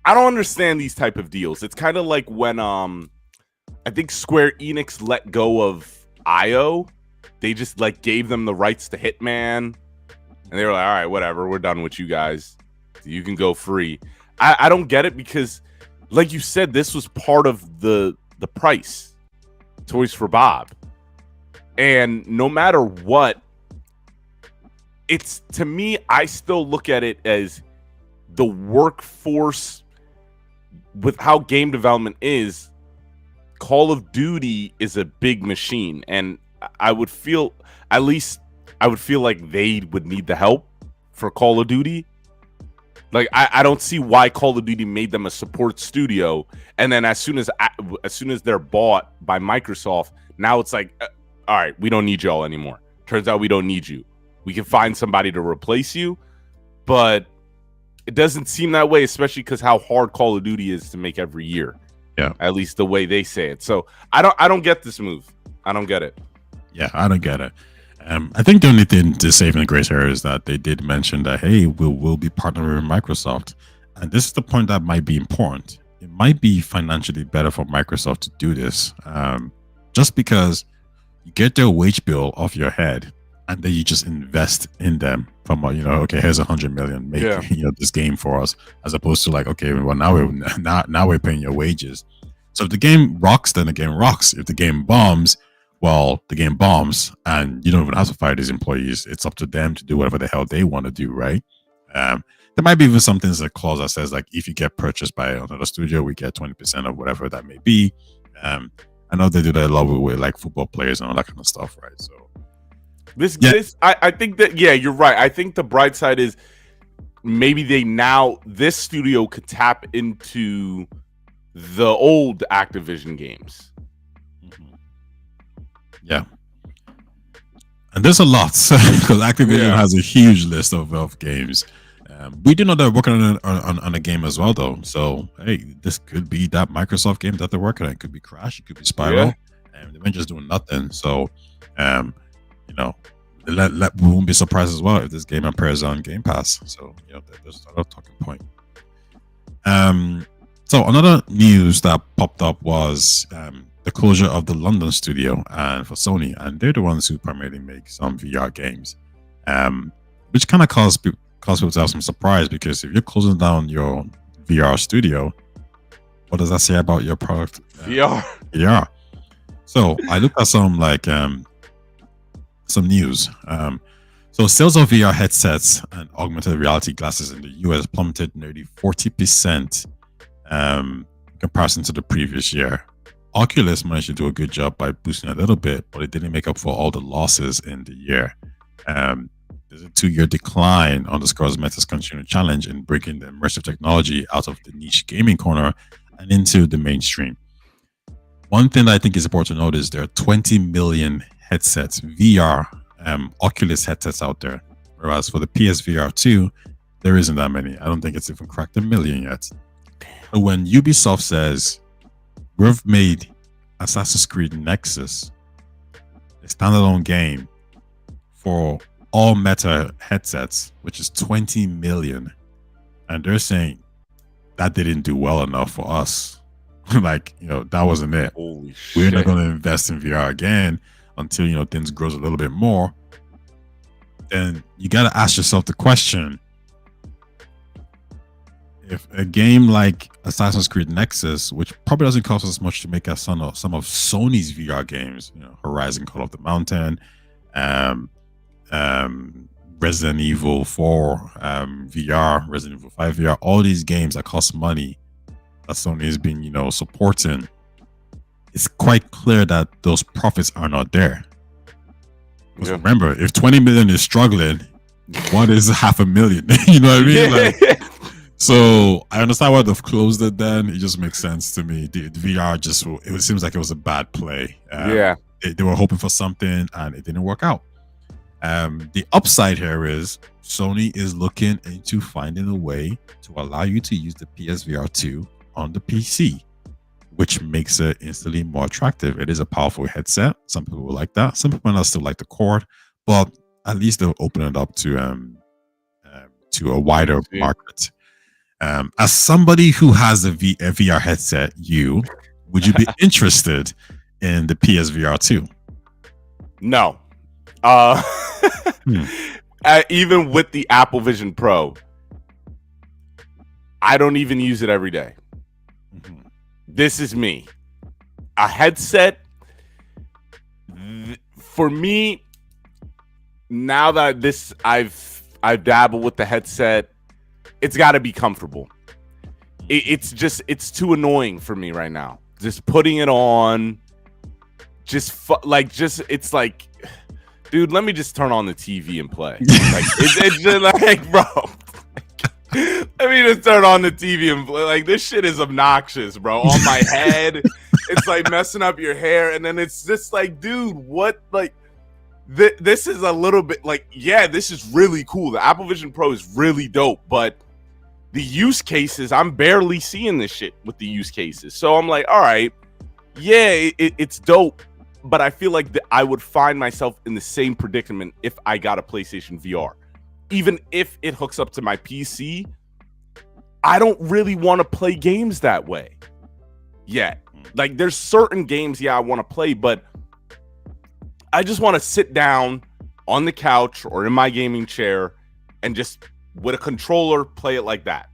I don't understand these type of deals. It's kind of like when I think Square Enix let go of IO. They just like gave them the rights to Hitman, and they were like, all right, whatever, we're done with you guys. You can go free. I don't get it because, like you said, this was part of the price. Toys for Bob. And no matter what, it's, to me, I still look at it as the workforce with how game development is. Call of Duty is a big machine, and I would feel like they would need the help for Call of Duty. Like I don't see why Call of Duty made them a support studio, and then as soon as they're bought by Microsoft, now it's like, all right, we don't need y'all anymore. Turns out we don't need you. We can find somebody to replace you, but it doesn't seem that way, especially because how hard Call of Duty is to make every year. Yeah, at least the way they say it. So I don't get this move. I don't get it. Yeah, I don't get it. I think the only thing to save in the grace here is that they did mention that, hey, we'll be partnering with Microsoft. And this is the point that might be important. It might be financially better for Microsoft to do this, just because you get their wage bill off your head and then you just invest in them from, okay, here's $100 million, make this game for us, as opposed to like, okay, well, now we're paying your wages. So if the game rocks, then the game rocks. If the game bombs, well, the game bombs, and you don't even have to fire these employees. It's up to them to do whatever the hell they want to do, right? There might be even something as a clause that says, like, if you get purchased by another studio, we get 20% of whatever that may be. I know they do that a lot with like football players and all that kind of stuff, right? So I think that, yeah, you're right. I think the bright side is maybe this studio could tap into the old Activision games. Yeah, and there's a lot because Activision has a huge list of games. We do know they're working on a game as well, though. So hey, this could be that Microsoft game that they're working on. It could be Crash, it could be Spyro, and they've been just doing nothing. So, we won't be surprised as well if this game appears on Game Pass. So there's another talking point. So another news that popped up was the closure of the London studio and for Sony, and they're the ones who primarily make some VR games, which kind of caused people to have some surprise, because if you're closing down your VR studio. What does that say about your product? VR. VR. So I looked at some some news. So sales of VR headsets and augmented reality glasses in the US plummeted nearly 40% in comparison to the previous year. Oculus managed to do a good job by boosting a little bit, but it didn't make up for all the losses in the year. There's a 2-year decline underscores Meta's continued challenge in breaking the immersive technology out of the niche gaming corner and into the mainstream. One thing that I think is important to note is there are 20 million headsets, VR, Oculus headsets out there, whereas for the PSVR 2, there isn't that many. I don't think it's even cracked 1 million yet. But when Ubisoft says, we've made Assassin's Creed Nexus a standalone game for all Meta headsets, which is 20 million, and they're saying that didn't do well enough for us. Like, that wasn't it. Holy We're shit. not going to invest in VR again until, things grows a little bit more. Then you got to ask yourself the question, if a game like Assassin's Creed Nexus, which probably doesn't cost as much to make as some of Sony's VR games, Horizon Call of the Mountain, Resident Evil 4 VR, Resident Evil 5 VR, all these games that cost money that Sony has been, supporting, it's quite clear that those profits are not there. Because remember, if 20 million is struggling, what is 500,000? You know what I mean? Like, so I understand why they've closed it then. It just makes sense to me. The VR it seems like it was a bad play. They were hoping for something and it didn't work out. The upside here is Sony is looking into finding a way to allow you to use the PSVR 2 on the PC, which makes it instantly more attractive. It is a powerful headset. Some people will like that. Some people might still like the cord, but at least they'll open it up to a wider market. As somebody who has a VR headset, would you be interested in the PSVR 2? No. Even with the Apple Vision Pro, I don't even use it every day. This is me. A headset, for me, now that I've dabbled with the headset, it's got to be comfortable. It's too annoying for me right now. Just putting it on, it's like, dude, let me just turn on the TV and play. Like, it's just like, bro, let me just turn on the TV and play. Like, this shit is obnoxious, bro. On my head, it's like messing up your hair, and then it's just like, dude, what? Like, this is a little bit like, yeah, this is really cool. The Apple Vision Pro is really dope, but the use cases, I'm barely seeing this shit with the use cases. So I'm like, all right, yeah, it's dope. But I feel like I would find myself in the same predicament if I got a PlayStation VR. Even if it hooks up to my PC, I don't really want to play games that way yet. Like, there's certain games, I want to play, but I just want to sit down on the couch or in my gaming chair and just, with a controller, play it like that.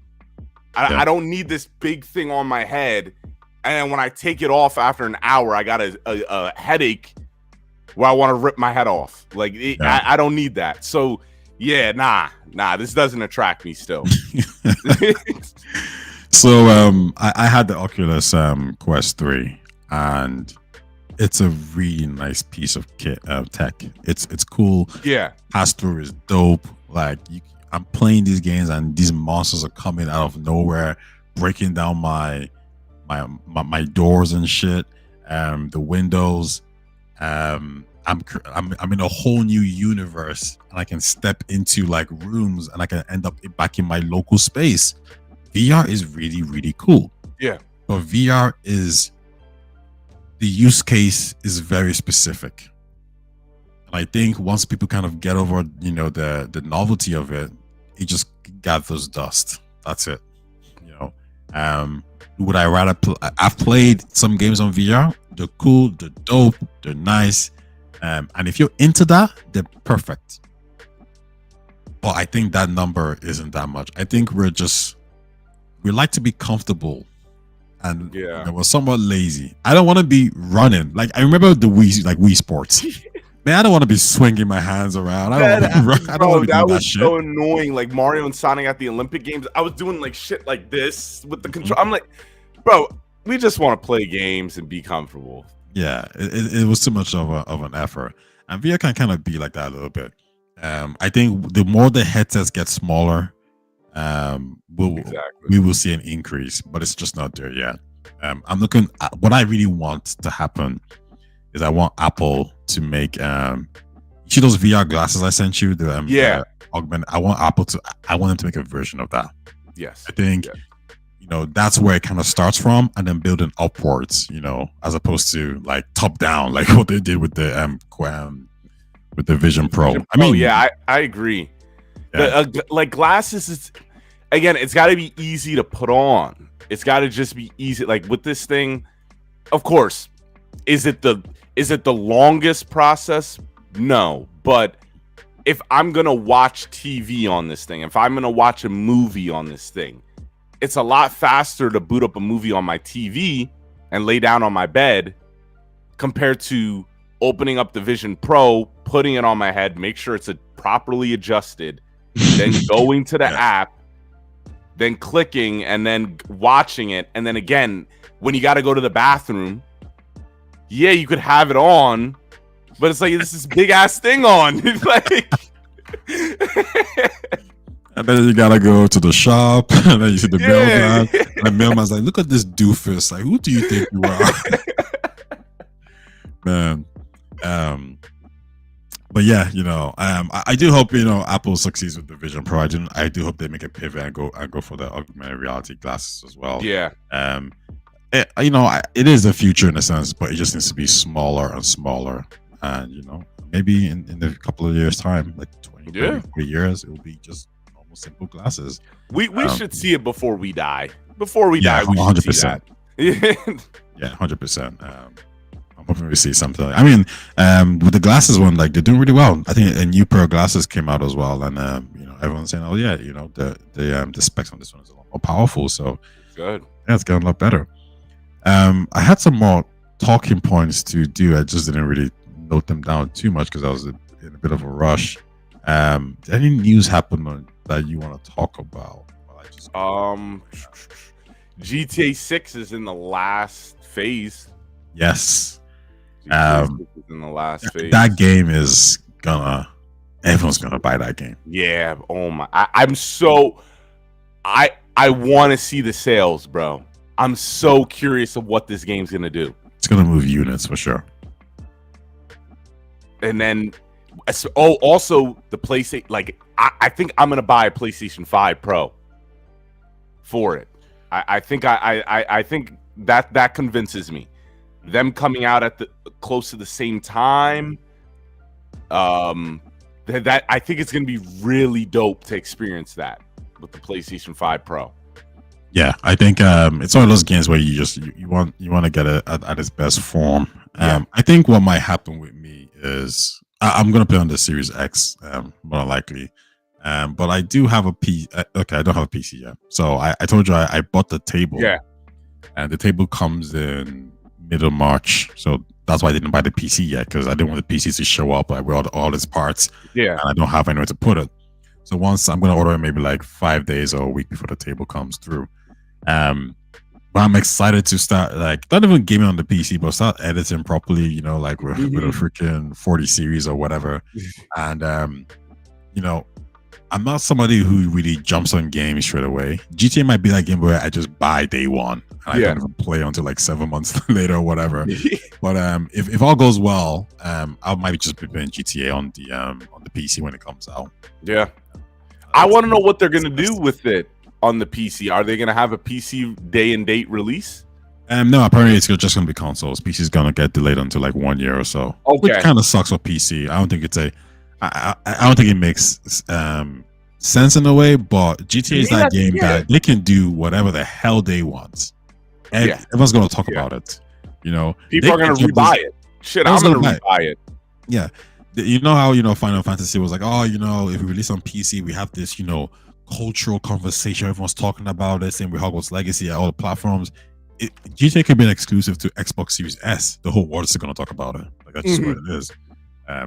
I don't need this big thing on my head. And when I take it off after an hour, I got a headache where I want to rip my head off. Like, I don't need that. So, yeah, nah, this doesn't attract me still. So, I had the Oculus Quest 3, and it's a really nice piece of tech. It's cool. Yeah. Pass-through is dope. Like, I'm playing these games, and these monsters are coming out of nowhere, breaking down my doors and shit, the windows. I'm in a whole new universe, and I can step into like rooms, and I can end up back in my local space. VR is really, really cool. Yeah, but VR is, the use case is very specific, and I think once people kind of get over the novelty of it, it just gathers dust. That's it. Would I rather I've played some games on VR. They're cool, they're dope, they're nice, and if you're into that, they're perfect. But I think that number isn't that much. I think we're just we like to be comfortable, and Yeah. we're somewhat lazy. I don't want to be running. Like, I remember the Wii Sports. Man, I don't want to be swinging my hands around. I don't want to Bro, be that doing that was shit. so annoying. Like Mario and Sonic at the Olympic Games, I was doing like shit like this with the control. I'm like, bro, we just want to play games and be comfortable. Yeah, it was too much of an effort, and VR can kind of be like that a little bit. I think the more the headsets get smaller, we will see an increase, but it's just not there yet. I'm looking at what I really want to happen is I want Apple to make you see those VR glasses I sent you, the augment. I want them to make a version of that. Yes, I think that's where it kind of starts from, and then building upwards, as opposed to like top down, like what they did with the Vision Pro. I mean, yeah, I agree. Yeah. Like glasses, it's got to be easy to put on. It's got to just be easy. Like with this thing, of course, is it the longest process? No, but if I'm gonna watch TV on this thing, if I'm gonna watch a movie on this thing, it's a lot faster to boot up a movie on my TV and lay down on my bed compared to opening up the Vision Pro, putting it on my head, make sure it's properly adjusted, then going to the app, then clicking, and then watching it. And then again, when you got to go to the bathroom, you could have it on, but it's like this big ass thing on. It's like, and then you gotta go to the shop, and then you see the mailman. And the mailman's like, "Look at this doofus! Like, who do you think you are?" Man, but yeah, I do hope Apple succeeds with the Vision Pro. I do hope they make a pivot and go for the augmented reality glasses as well. Yeah. It is the future in a sense, but it just needs to be smaller and smaller. And maybe in a couple of years' time, like 20, 30 years, it will be just normal, simple glasses. We should see it before we die. Before we die, we 100%. Should see that. Yeah, 100%. I'm hoping we see something. I mean, with the glasses one, like they're doing really well. I think a new pair of glasses came out as well, and everyone's saying, "Oh yeah, the specs on this one is a lot more powerful." So good. Yeah, it's getting a lot better. I had some more talking points to do. I just didn't really note them down too much because I was in a bit of a rush. Any news happen that you want to talk about? GTA 6 is in the last phase. Yes. GTA 6 is in the last phase. That game is everyone's gonna buy that game. Yeah. Oh my! I want to see the sales, bro. I'm so curious of what this game's gonna do. It's gonna move units for sure. And then, also the PlayStation. Like, I think I'm gonna buy a PlayStation 5 Pro for it. I think I think that convinces me. Them coming out at close to the same time. That I think it's gonna be really dope to experience that with the PlayStation 5 Pro. Yeah, I think it's one of those games where you want to get it at its best form. I think what might happen with me is I'm gonna play on the Series X, more likely. But I do have a PC. Okay, I don't have a PC yet. So I told you I bought the table. Yeah. And the table comes in middle March. So that's why I didn't buy the PC yet, because I didn't want the PC to show up like with all its parts. Yeah. And I don't have anywhere to put it. So once I'm gonna order it maybe like 5 days or a week before the table comes through. But I'm excited to start, like, not even gaming on the PC, but start editing properly, like with a freaking 40 series or whatever. And I'm not somebody who really jumps on games straight away. GTA might be that game where I just buy day one and I don't even play until like 7 months later or whatever. But if all goes well, I might just be playing GTA on the PC when it comes out. Yeah, I want to know what they're gonna do with it on the PC. Are they gonna have a PC day and date release? No, apparently it's just gonna be consoles. PC is gonna get delayed until like 1 year or so. Okay, which kind of sucks for PC. I don't think I don't think it makes sense in a way, but GTA is that game that they can do whatever the hell they want. And everyone's gonna talk about it. People are gonna rebuy it. Shit, I'm gonna rebuy it. Yeah. You know how Final Fantasy was like, oh, if we release on PC, we have this, cultural conversation. Everyone's talking about it, same with Hogwarts Legacy at all the platforms. GTA could be an exclusive to Xbox Series S. The whole world is going to talk about it. Like that's just what it is.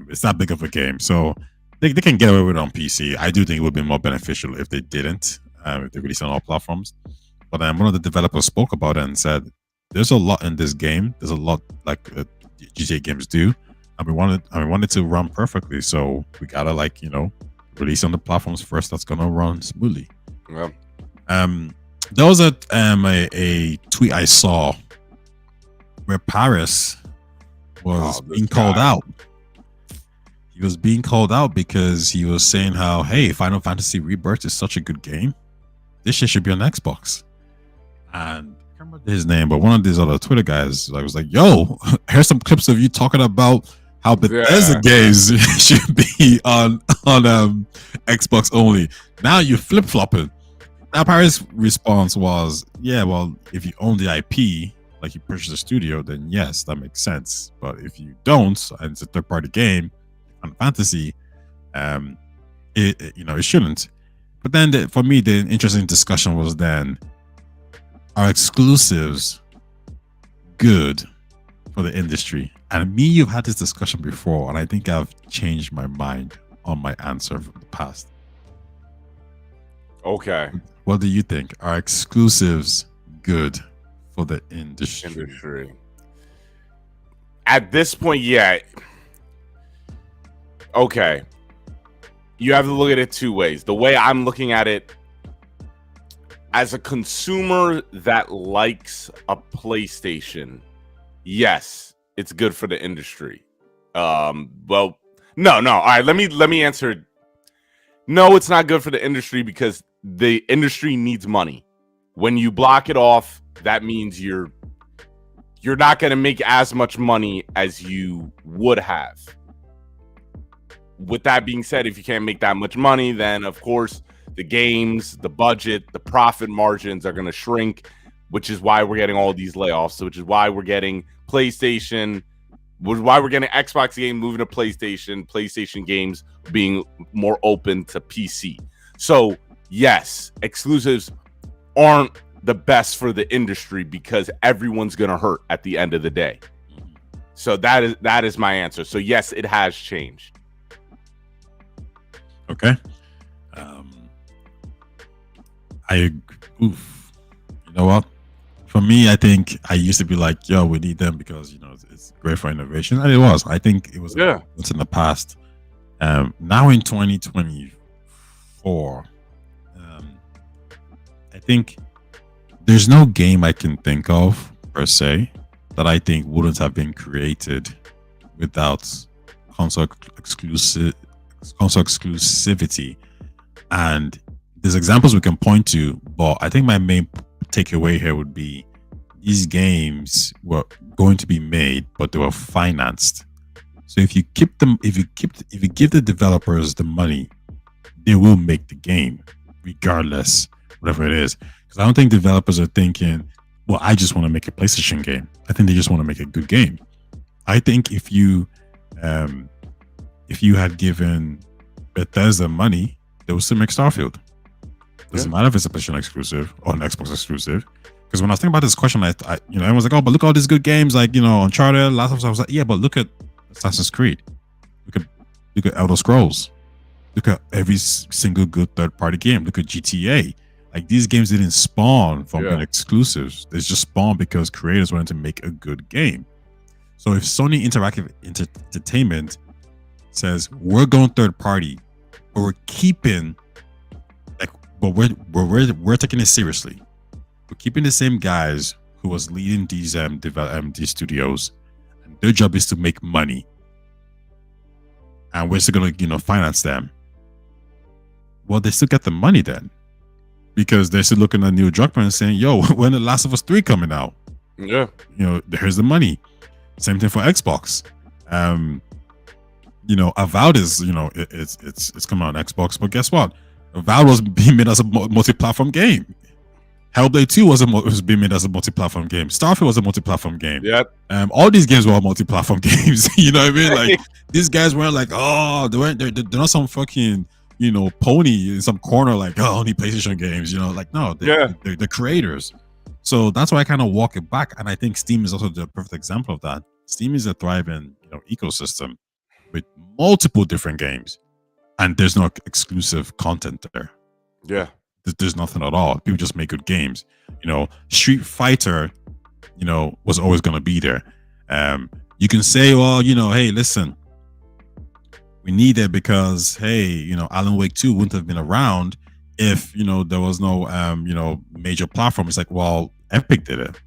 It's that big of a game, so they can get away with it on PC. I do think it would be more beneficial if they didn't, if they released on all platforms. But one of the developers spoke about it and said, "There's a lot in this game. There's a lot like GTA games do, and we wanted to run perfectly. So we gotta release on the platforms first. That's gonna run smoothly." Yeah. There was a tweet I saw where Paris was being called out. He was being called out because he was saying how, hey, Final Fantasy Rebirth is such a good game. This shit should be on Xbox. And I can't remember his name, but one of these other Twitter guys was like, yo, here's some clips of you talking about how Bethesda games should be on Xbox only. Now you're flip-flopping. Now Paris' response was, yeah, well, if you own the IP, like you purchase a studio, then yes, that makes sense. But if you don't, and it's a third-party game, Final Fantasy, it shouldn't. But then for me, the interesting discussion was then, are exclusives good for the industry? And you've had this discussion before, and I think I've changed my mind on my answer from the past. Okay. What do you think? Are exclusives good for the industry? At this point, yeah. Okay. You have to look at it two ways. The way I'm looking at it, as a consumer that likes a PlayStation, yes, it's good for the industry. Well, no. All right, let me answer. No, it's not good for the industry because the industry needs money. When you block it off, that means you're not going to make as much money as you would have. With that being said, if you can't make that much money, then of course the games, the budget, the profit margins are going to shrink, which is why we're getting all these layoffs, which is why we're getting PlayStation, which is why we're getting Xbox games moving to PlayStation games being more open to PC. So yes, exclusives aren't the best for the industry because everyone's going to hurt at the end of the day. So that is my answer. So yes, it has changed. Okay. You know what? For me, I think I used to be like, yo, we need them because, it's great for innovation. And it was. I think it was what's in the past. Now in 2024, I think there's no game I can think of, per se, that I think wouldn't have been created without console exclusivity. And there's examples we can point to, but I think my main takeaway here would be these games were going to be made, but they were financed. So if you give the developers the money, they will make the game regardless, whatever it is. Because I don't think developers are thinking, well, I just want to make a PlayStation game. I think they just want to make a good game. I think if you had given Bethesda money, they would still make Starfield. Doesn't matter if it's a PlayStation exclusive or an Xbox exclusive. Because when I was thinking about this question, I everyone's like, oh, but look at all these good games, like, Uncharted, Last of Us. I was like, yeah, but look at Assassin's Creed. Look at Elder Scrolls. Look at every single good third-party game. Look at GTA. Like, these games didn't spawn from being exclusives. They just spawned because creators wanted to make a good game. So if Sony Interactive Entertainment says we're going third-party, but we're keeping, but we're taking it seriously. We're keeping the same guys who was leading these these studios, and their job is to make money, and we're still gonna finance them. Well, they still get the money then, because they're still looking at Neil Druckmann and saying, "Yo, when the Last of Us 3 coming out?" Yeah, here's the money. Same thing for Xbox. Avowed is it's coming out on Xbox, but guess what? Avowed was being made as a multi-platform game. Hellblade 2 was being made as a multi-platform game. Starfield was a multi-platform game. Yep. All these games were all multi-platform games. You know what I mean? Like, these guys weren't like, oh, they're not some fucking pony in some corner like, oh, only PlayStation games. Like, no, they're the creators. So that's why I kind of walk it back, and I think Steam is also the perfect example of that. Steam is a thriving ecosystem with multiple different games, and there's no exclusive content there. Yeah, there's nothing at all. People just make good games. Street Fighter, was always going to be there. You can say, well, hey, listen, we need it because, hey, Alan Wake 2 wouldn't have been around if there was no major platform. It's like, well, Epic did it,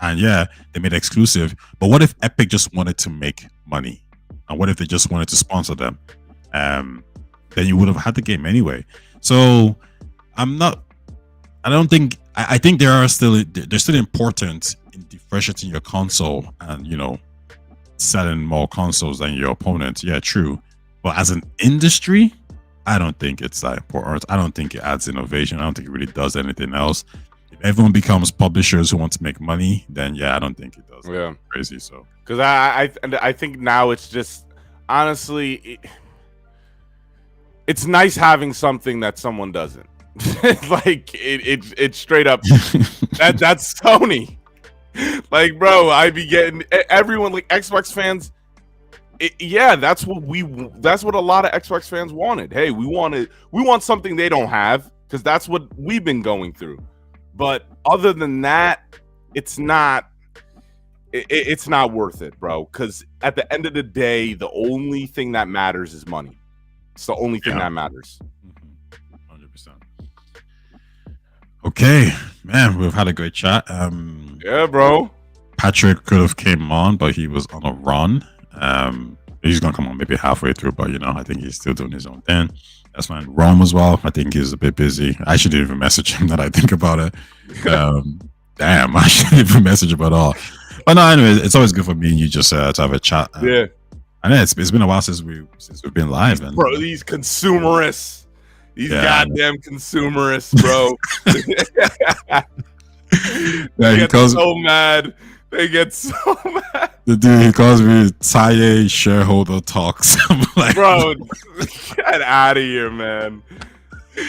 and yeah, they made it exclusive. But what if Epic just wanted to make money, and what if they just wanted to sponsor them? Then you would have had the game anyway. So I think they're still important in differentiating your console and selling more consoles than your opponents. Yeah, true. But as an industry, I don't think it's that important. I don't think it adds innovation. I don't think it really does anything else. If everyone becomes publishers who want to make money, then yeah, I don't think it does. Yeah, crazy. So because I think now it's just honestly, it's nice having something that someone doesn't. Like it's straight up that's Sony. Like, bro, I be getting everyone like Xbox fans. That's what a lot of Xbox fans wanted. Hey, we want something they don't have because that's what we've been going through. But other than that, it's not worth it, bro. Because at the end of the day, the only thing that matters is money. It's the only thing that matters. 100%. Okay, man, we've had a great chat. Yeah, bro. Patrick could have came on, but he was on a run. He's gonna come on maybe halfway through, but I think he's still doing his own thing. That's fine. Rom as well. I think he's a bit busy. I actually didn't even message him that I think about it. Damn, I shouldn't even message him at all. But no, anyway, it's always good for me and you just to have a chat. Yeah. I know it's been a while since we've been live, and bro, these consumerists, goddamn consumerists, bro. They get so mad. They get so mad. The dude, he calls me Taye shareholder talks. I'm like, bro, get out of here, man.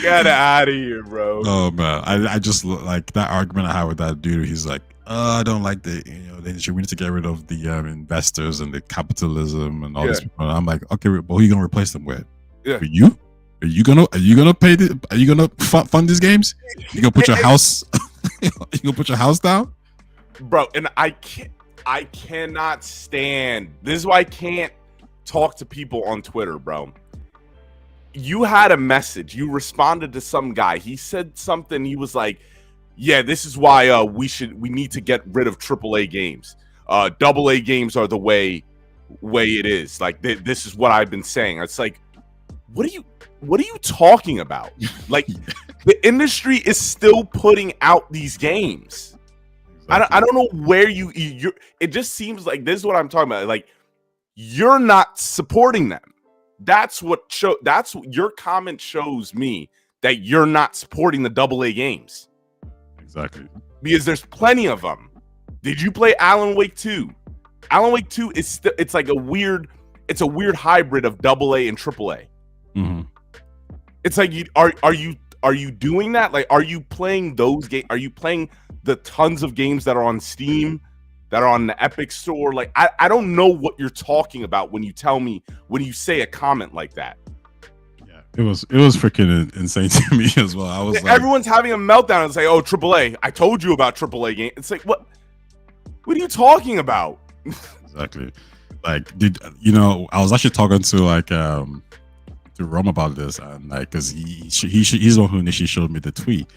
Get out of here, bro. Oh man, I just like that argument I had with that dude. He's like, I don't like the industry. We need to get rid of the investors and the capitalism and all this. And I'm like, okay, but who are you gonna replace them with? Yeah, are you gonna pay? Are you gonna fund these games? You gonna put your house? You gonna put your house down, bro? And I cannot stand. This is why I can't talk to people on Twitter, bro. You had a message. You responded to some guy. He said something. He was like, yeah, this is why we need to get rid of AAA games. AA games are the way it is. Like this is what I've been saying. It's like, what are you talking about? Like the industry is still putting out these games. Exactly. I don't know where you're. It just seems like this is what I'm talking about. Like you're not supporting them. That's what your comment shows me, that you're not supporting the AA games. Exactly. Because there's plenty of them. Did you play Alan Wake 2? Alan Wake 2 is it's like a weird hybrid of AA and AAA. Mm-hmm. It's like are you doing that? Like, are you playing those games? Are you playing the tons of games that are on Steam, that are on the Epic Store? Like, I don't know what you're talking about when you say a comment like that. It was freaking insane to me as well. I was like, everyone's having a meltdown and say, "Oh, AAA! I told you about AAA game." It's like, what are you talking about? Exactly. Like, I was actually talking to to Rom about this, and like, cause he's the one who initially showed me the tweet.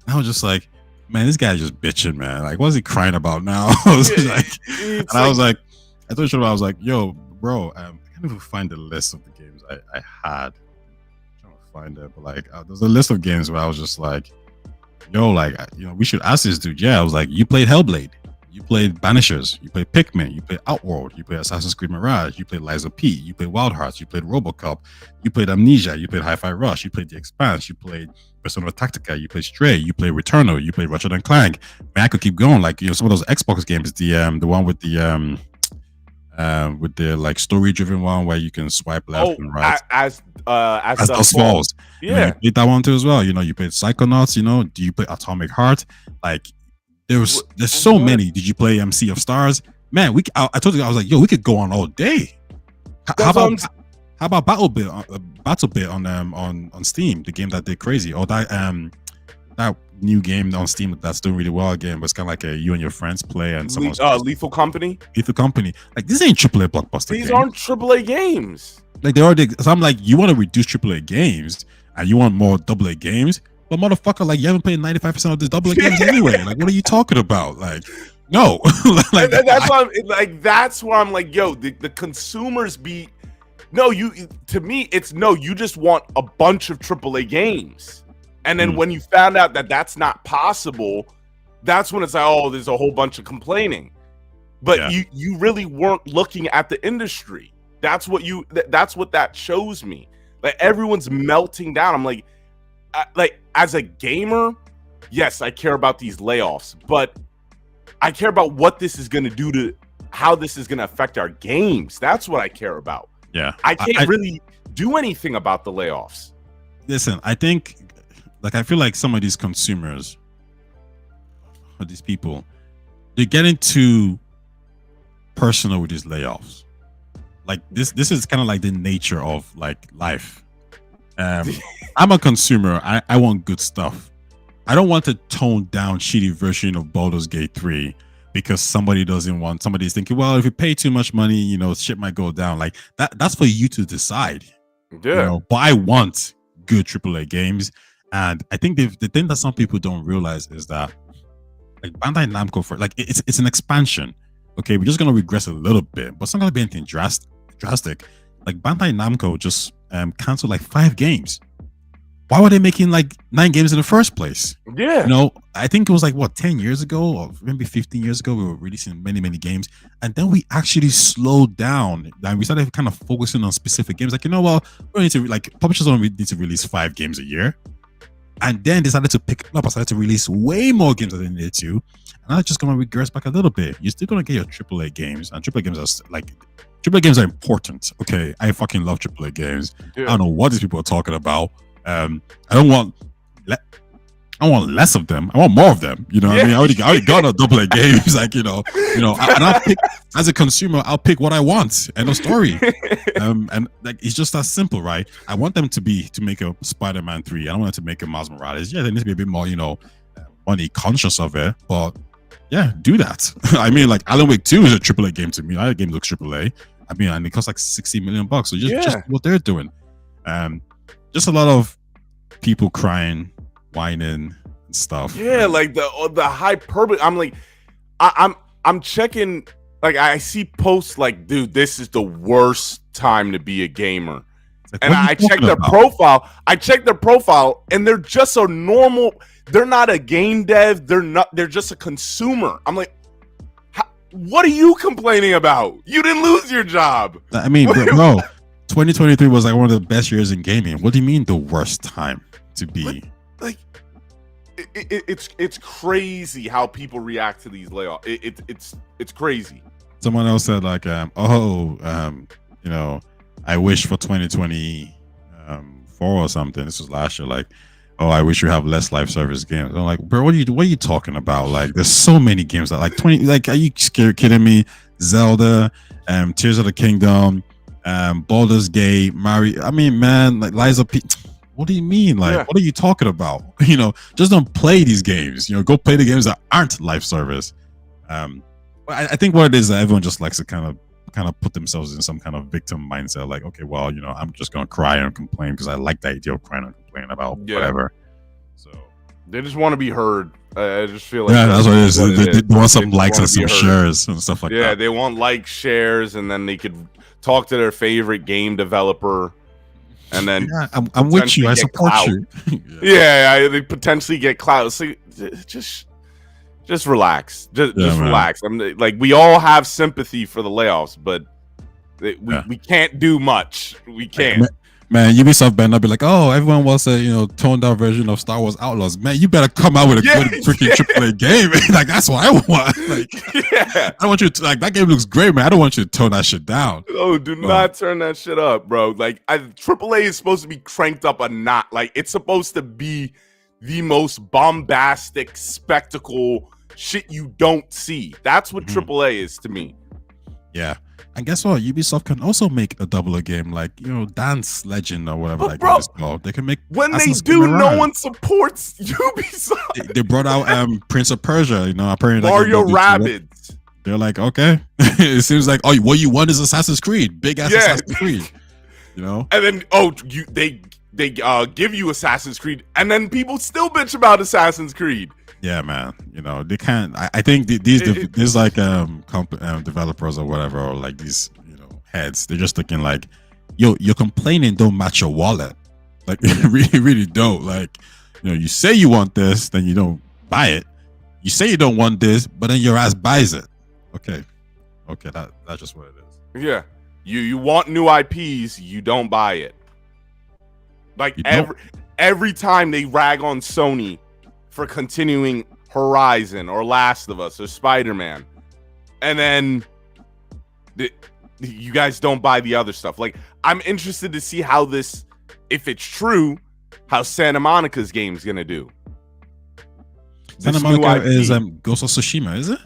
And I was just like, man, this guy's just bitching, man. Like, what is he crying about now? I was like, I told you, I was like, yo, bro, I can't even find the list of the games I had. Find it, but like there's a list of games where I was just like, yo, like, we should ask this dude. Yeah, I was like, you played Hellblade, you played Banishers, you played Pikmin, you played Outworld, you played Assassin's Creed Mirage, you played Lies of P, you played Wild Hearts, you played RoboCop, you played Amnesia, you played Hi-Fi Rush, you played The Expanse, you played Persona Tactica, you played Stray, you played Returnal, you played Ratchet and Clank. Man, I could keep going. Like, some of those Xbox games, the one with the with the like story-driven one where you can swipe left Oh, and right. as As Dusk Dust Falls. You know, Yeah. you played that one too as well. You know, you played Psychonauts. You know, do you play Atomic Heart? Like, there's so What? many. Did you play Sea of Stars? Man, I told you, I was like, yo, we could go on all day. How about BattleBit on Steam, the game that did crazy, or that new game on Steam that's doing really well again, but it's kind of like a you and your friends play and someone's Lethal Company. Lethal Company. Like, this ain't AAA blockbuster. These games. aren't AAA games. Like, they already. So I'm like, you want to reduce AAA games and you want more AA games, but motherfucker, like, you haven't played 95% of these AA games anyway. Like, what are you talking about? Like, no. Like, that's why I'm like, yo, the consumers be. No, to me, it's no, you just want a bunch of AAA games. And then when you found out that that's not possible, that's when it's like, oh, there's a whole bunch of complaining. But you really weren't looking at the industry. That's what that shows me. Like, everyone's melting down. I'm like as a gamer, yes, I care about these layoffs, but I care about what this is going to do to how this is going to affect our games. That's what I care about. Yeah, I can't really do anything about the layoffs. Listen, I think, like, I feel like some of these consumers, or these people, they're getting too personal with these layoffs. Like, this is kind of like the nature of like life. I'm a consumer. I want good stuff. I don't want a toned down shitty version of Baldur's Gate 3 because somebody's thinking, well, if you pay too much money, you know, shit might go down. Like, that's for you to decide. Yeah. You know, but I want good AAA games. And I think the thing that some people don't realize is that, like, Bandai Namco, it's an expansion. Okay, we're just gonna regress a little bit, but it's not gonna be anything drastic. Like, Bandai Namco just canceled like 5 games. Why were they making like 9 games in the first place? Yeah. You know, I think it was like 10 years ago or maybe 15 years ago, we were releasing many games, and then we actually slowed down and we started kind of focusing on specific games. Like, you know what, we need to, like, publishers don't need to release 5 games a year. And then they started to pick up and started to release way more games than they needed to. And that's just going to regress back a little bit. You're still going to get your AAA games. And AAA games AAA games are important. Okay, I fucking love AAA games. Yeah. I don't know what these people are talking about. I don't want less of them. I want more of them. You know what I mean? I already got a AA games. Like, you know, and I'll pick, as a consumer, I'll pick what I want. End of story. And like, it's just that simple, right? I want them to make a Spider-Man 3. I don't want them to make a Miles Morales. Yeah, they need to be a bit more, you know, money conscious of it. But yeah, do that. I mean, like, Alan Wake 2 is a AAA game to me. That game looks AAA. I mean, and it costs like $60 million. So just what they're doing. Just a lot of people crying, whining and stuff. Yeah, like the hyperbole. I'm like, I'm checking. Like, I see posts like, dude, this is the worst time to be a gamer. Like, and I check their profile. And they're just a normal. They're not a game dev. They're just a consumer. I'm like, what are you complaining about? You didn't lose your job. I mean, no. 2023 was like one of the best years in gaming. What do you mean the worst time to be? Like, it's crazy how people react to these layoffs. It's crazy. Someone else said like, you know, I wish for 2024 or something. This was last year. Like, oh, I wish you have less live service games. I'm like, bro, what are you talking about? Like, there's so many games that like 20. Like, are you kidding me? Zelda, Tears of the Kingdom, Baldur's Gate, Mario. I mean, man, like Lies of P. What do you mean? Like, what are you talking about? You know, just don't play these games. You know, go play the games that aren't live service. I think what it is that everyone just likes to kind of put themselves in some kind of victim mindset. Like, okay, well, you know, I'm just gonna cry and complain because I like the idea of crying and complaining about whatever. So they just want to be heard. I just feel like that's what it is. They want some likes and some shares and stuff like that. Yeah, they want likes, shares, and then they could talk to their favorite game developer. And then I'm with you. I support you. They potentially get clout. So just relax. Just relax. I'm like, we all have sympathy for the layoffs, but we can't do much. We can't. Man, Ubisoft better not be like, oh, everyone wants a toned down version of Star Wars Outlaws. Man, you better come out with a Yeah, good freaking AAA game. Like that's what I want. Like yeah. I don't want you to like that game looks great, man. I don't want you to tone that shit down. Oh, do not turn that shit up, bro. Like, AAA is supposed to be cranked up a knot. Like, it's supposed to be the most bombastic spectacle shit you don't see. That's what AAA is to me. Yeah. And guess what? Ubisoft can also make a double game like, Dance Legend or whatever But that bro, game is called. They can make when they Assassin's do, Creed no Mirage. one supports Ubisoft. They brought out Prince of Persia, apparently that Mario game will do too. Rabbids. They're like, okay. It seems like, oh, what you want is Assassin's Creed, big ass Yeah. Assassin's Creed. And then they give you Assassin's Creed, and then people still bitch about Assassin's Creed. Yeah, man. They can't. I think these like developers or whatever, or like these heads. They're just looking like, yo, your complaining don't match your wallet. Like really, really don't. Like you say you want this, then you don't buy it. You say you don't want this, but then your ass buys it. Okay, that's just what it is. Yeah, you want new IPs, you don't buy it. Like every time they rag on Sony for continuing Horizon or Last of Us or Spider-Man, and then you guys don't buy the other stuff. Like, I'm interested to see how this, if it's true, how Santa Monica's game's gonna do. Santa Monica is Ghost of Tsushima, is it?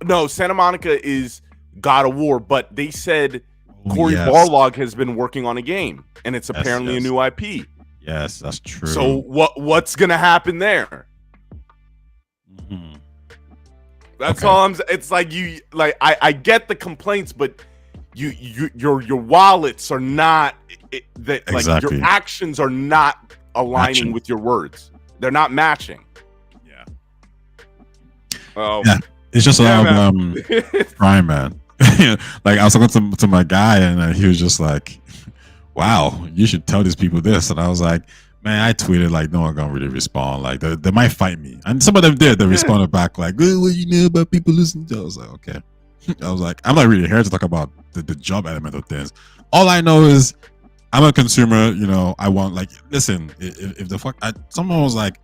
No, Santa Monica is God of War, but they said Cory Barlog has been working on a game, and it's apparently a new IP. Yes, that's true. So what's gonna happen there? That's all I'm. It's like I get the complaints, but your wallets are not like your actions are not aligning with your words. They're not matching. Yeah. Oh. Yeah. It's just a lot of crime, man. Like I was talking to my guy, and he was just like, "Wow, you should tell these people this." And I was like, "Man, I tweeted like no one gonna really respond. Like they might fight me." And some of them did. They responded back like, "Oh, what you know about people listening to?" I was like, "Okay." I was like, "I'm not really here to talk about the job element of things. All I know is I'm a consumer. I want like listen. If the fuck someone was like."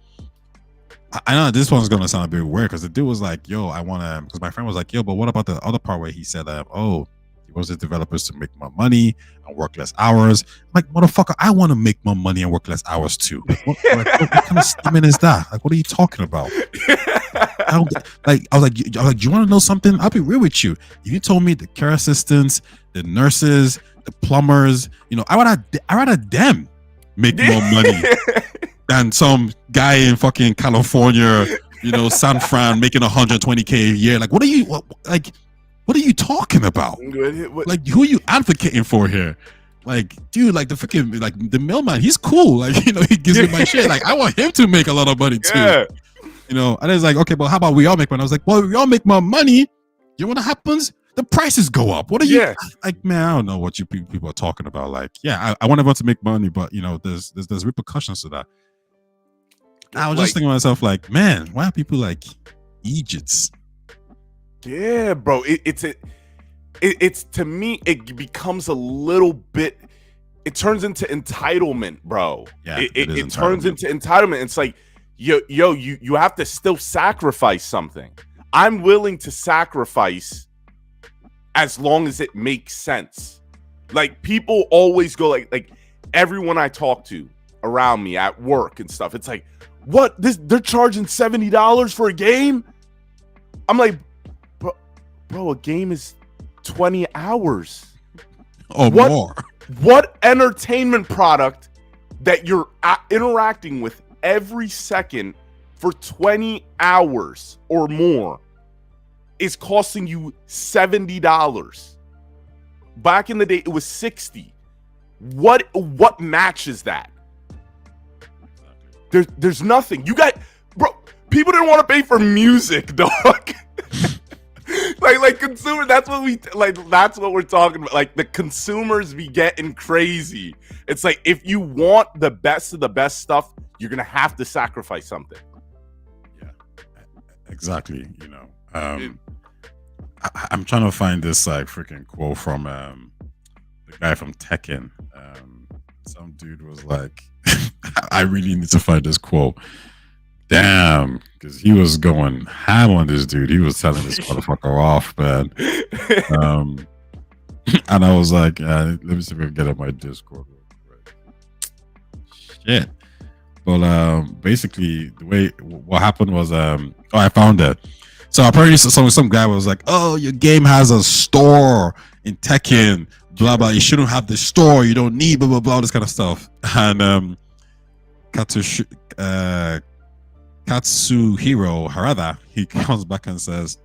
I know this one's gonna sound a bit weird because the dude was like, "Yo, I want to." Because my friend was like, "Yo, but what about the other part where he said that? Oh, he wants the developers to make more money and work less hours." I'm like, motherfucker, I want to make more money and work less hours too. What kind of statement is that? Like, what are you talking about? I was like, do you want to know something? I'll be real with you. If you told me the care assistants, the nurses, the plumbers, I rather them make more money. And some guy in fucking California, San Fran making 120K a year. Like, what are you talking about? Like, who are you advocating for here? Like, dude, like the freaking like the mailman, he's cool. Like, he gives me my shit. Like, I want him to make a lot of money too. Yeah. And it's like, okay, but how about we all make money? I was like, well, we all make more money. You know what happens? The prices go up. What are you like, man? I don't know what you people are talking about. Like, yeah, I want everyone to make money, but there's repercussions to that. I was just thinking to myself, like, man, why are people like Egypts? Yeah, bro. It's to me, it becomes a little bit. It turns into entitlement, bro. Yeah, it turns into entitlement. It's like, you have to still sacrifice something. I'm willing to sacrifice as long as it makes sense. Like, people always go like everyone I talk to around me at work and stuff. It's like, what? They're charging $70 for a game? I'm like, bro, a game is 20 hours or more. What entertainment product that you're interacting with every second for 20 hours or more is costing you $70? Back in the day, it was $60. What matches that? There's nothing. You got, bro. People didn't want to pay for music, dog. like consumer. That's what we're talking about. Like, the consumers be getting crazy. It's like, if you want the best of the best stuff, you're gonna have to sacrifice something. Yeah, exactly. I'm trying to find this like freaking quote from the guy from Tekken. Some dude was like, I really need to find this quote. Damn, because he was going ham on this dude. He was telling this motherfucker off, man. Um, and I was like, let me see if I can get up my Discord real quick. Shit. But basically, the way what happened was, I found it. So apparently, some guy was like, "Oh, your game has a store in Tekken, blah blah. You shouldn't have the store. You don't need blah blah blah, this kind of stuff." And Katsuhiro Harada, he comes back and says,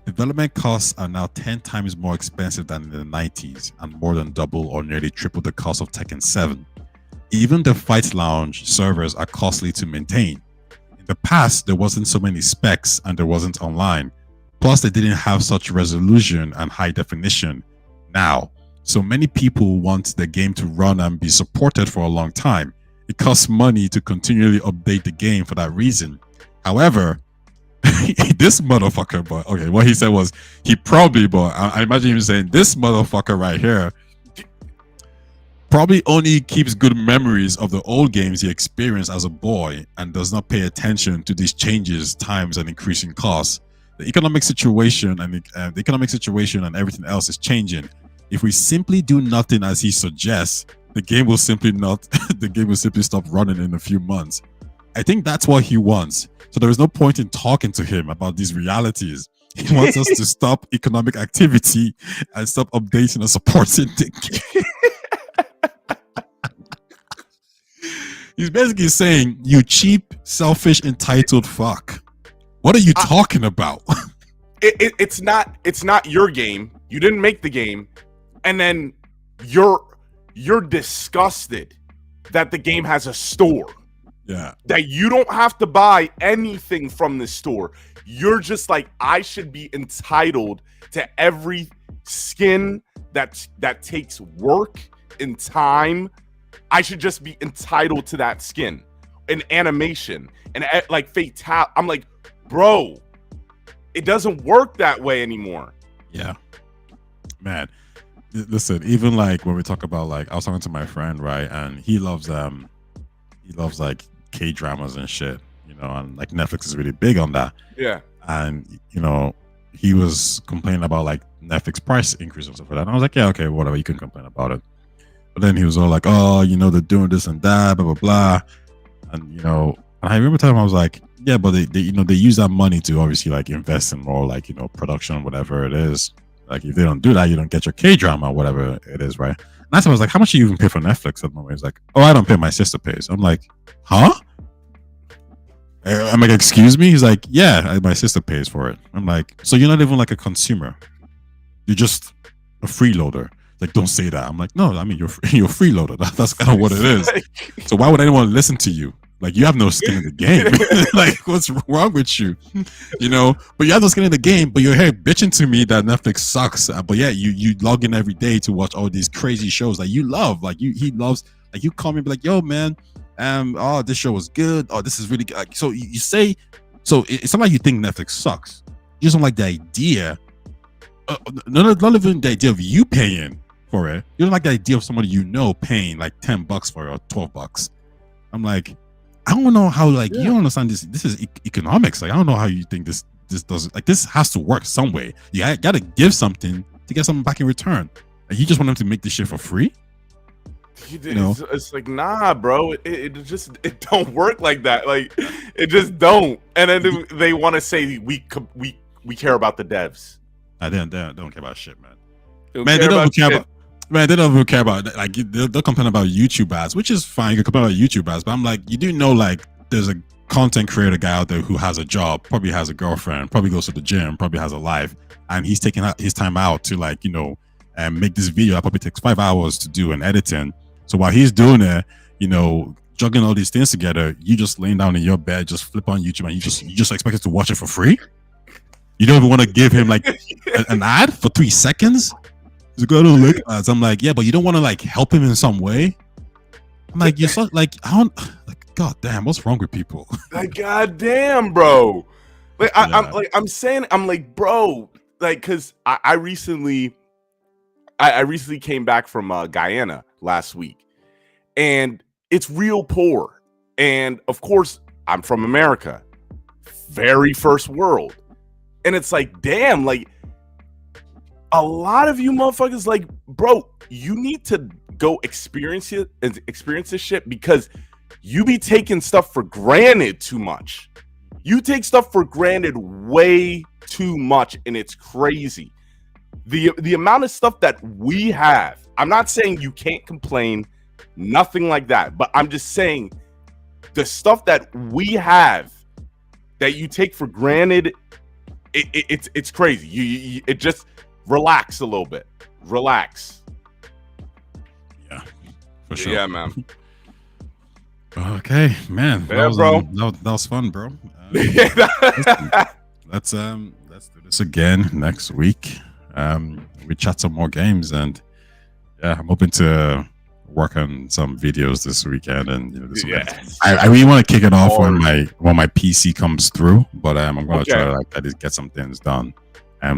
development costs are now 10 times more expensive than in the 90s and more than double or nearly triple the cost of Tekken 7. Even the Fight Lounge servers are costly to maintain. In the past, there wasn't so many specs and there wasn't online. Plus, they didn't have such resolution and high definition. Now, so many people want the game to run and be supported for a long time. It costs money to continually update the game for that reason. However, this motherfucker, but okay, what he said was he probably, but I imagine him saying this motherfucker right here probably only keeps good memories of the old games he experienced as a boy and does not pay attention to these changes, times, and increasing costs. The economic situation and everything else is changing. If we simply do nothing as he suggests, the game will simply stop running in a few months. I think that's what he wants. So there is no point in talking to him about these realities. He wants us to stop economic activity and stop updating and supporting the game. He's basically saying, you cheap, selfish, entitled fuck. What are you talking about? It's not your game. You didn't make the game. And then you're disgusted that the game has a store. Yeah. That you don't have to buy anything from the store. You're just like, I should be entitled to every skin that takes work and time. I should just be entitled to that skin and animation and like fatal. I'm like, bro, it doesn't work that way anymore. Yeah, man. Listen, even like when we talk about, like, I was talking to my friend, right, and he loves like K-dramas and shit, you know, and like Netflix is really big on that. Yeah. And you know, he was complaining about like Netflix price increase and stuff like that. And I was like, yeah, okay, whatever, you can complain about it. But then he was all like, oh, you know, they're doing this and that, blah blah blah. And you know, and I remember telling him, I was like, yeah, but they you know, they use that money to obviously like invest in more, like, you know, production, whatever it is. Like if they don't do that, you don't get your K-drama, whatever it is, right? And I was like, how much do you even pay for Netflix at the moment? He's like, oh, I don't pay, my sister pays. I'm like, huh? I'm like, excuse me? He's like, yeah, my sister pays for it. I'm like, so you're not even like a consumer. You're just a freeloader. Like, don't say that. I'm like, no, I mean, you're a freeloader. That's kind of what it is. So why would anyone listen to you? Like, you have no skin in the game. Like, what's wrong with you? You know, but you have no skin in the game, but you're here bitching to me that Netflix sucks. But yeah, you log in every day to watch all these crazy shows that you love. Like, he loves, like, you call me and be like, yo, man, oh, this show was good. Oh, this is really good. Like, so you say, so it's not like you think Netflix sucks. You just don't like the idea. Not even the idea of you paying for it. You don't like the idea of somebody you know paying like $10 for it or $12. I'm like, I don't know how, like, you don't understand this. This is economics. Like, I don't know how you think this doesn't, like, this has to work some way. You gotta give something to get something back in return. Like, you just want them to make this shit for free? You know? It's like, nah, bro. It don't work like that. Like, it just don't. And then they want to say we care about the devs. They don't care about shit, man. Man, they don't care about. Man, they don't even care about, like, they'll complain about YouTube ads, which is fine. You can complain about YouTube ads, but I'm like, you do know, like, there's a content creator guy out there who has a job, probably has a girlfriend, probably goes to the gym, probably has a life, and he's taking his time out to, like, you know, make this video. That probably takes 5 hours to do and editing. So while he's doing it, you know, juggling all these things together, you just laying down in your bed, just flip on YouTube, and you just expect us to watch it for free. You don't even want to give him like an ad for 3 seconds. Go to look ads. I'm like, yeah, but you don't want to like help him in some way. I'm like, you're so like, I don't, like, god damn, what's wrong with people? Like, god damn, bro. Like, I'm saying, I'm like, bro, like, cause I recently came back from Guyana last week, and it's real poor. And of course, I'm from America, very first world. And it's like, damn, like a lot of you motherfuckers, like, bro, you need to go experience it and experience this shit, because you be taking stuff for granted too much. You take stuff for granted way too much, and it's crazy. The amount of stuff that we have. I'm not saying you can't complain, nothing like that, but I'm just saying the stuff that we have that you take for granted, it's crazy. You it just relax a little bit. Relax. Yeah, for sure. Yeah, man. Okay, man. Yeah, bro. That was fun, bro. Yeah. Let's do this again next week. We chat some more games, and yeah, I'm hoping to work on some videos this weekend, and this Yes. I really want to kick it off when my PC comes through, but I'm gonna try to like at least get some things done.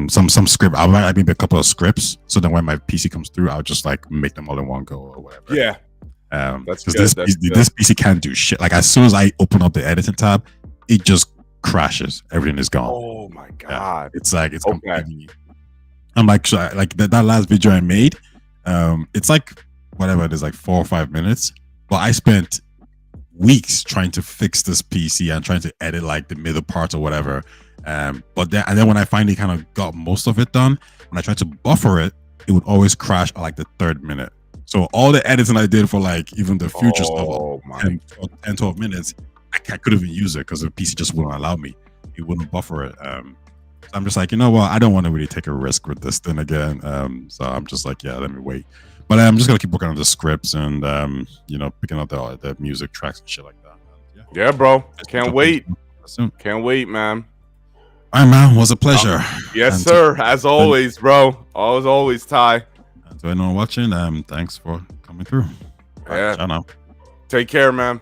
Some script. I'll write maybe a couple of scripts, so then when my PC comes through, I'll just like make them all in one go or whatever. Yeah. Because this PC can't do shit. Like as soon as I open up the editing tab, it just crashes. Everything is gone. Oh my god. Yeah. It's like it's completely. I'm like that last video I made. It's like whatever it is, like 4 or 5 minutes. But I spent weeks trying to fix this PC and trying to edit like the middle parts or whatever. But then when I finally kind of got most of it done, when I tried to buffer it, it would always crash at like the 3rd minute. So all the editing I did for like even the future stuff, 10, 12 minutes, I couldn't even use it because the PC just wouldn't allow me. It wouldn't buffer it. So I'm just like, you know what? I don't want to really take a risk with this thing again. So I'm just like, yeah, let me wait. But I'm just gonna keep working on the scripts and picking up the music tracks and shit like that. Yeah, bro. Can't wait. Can't wait, man. All right, man. It was a pleasure. Yes, and sir. As always, bro. Always, Ty. And to anyone watching, thanks for coming through. Yeah. Ciao now. Take care, man.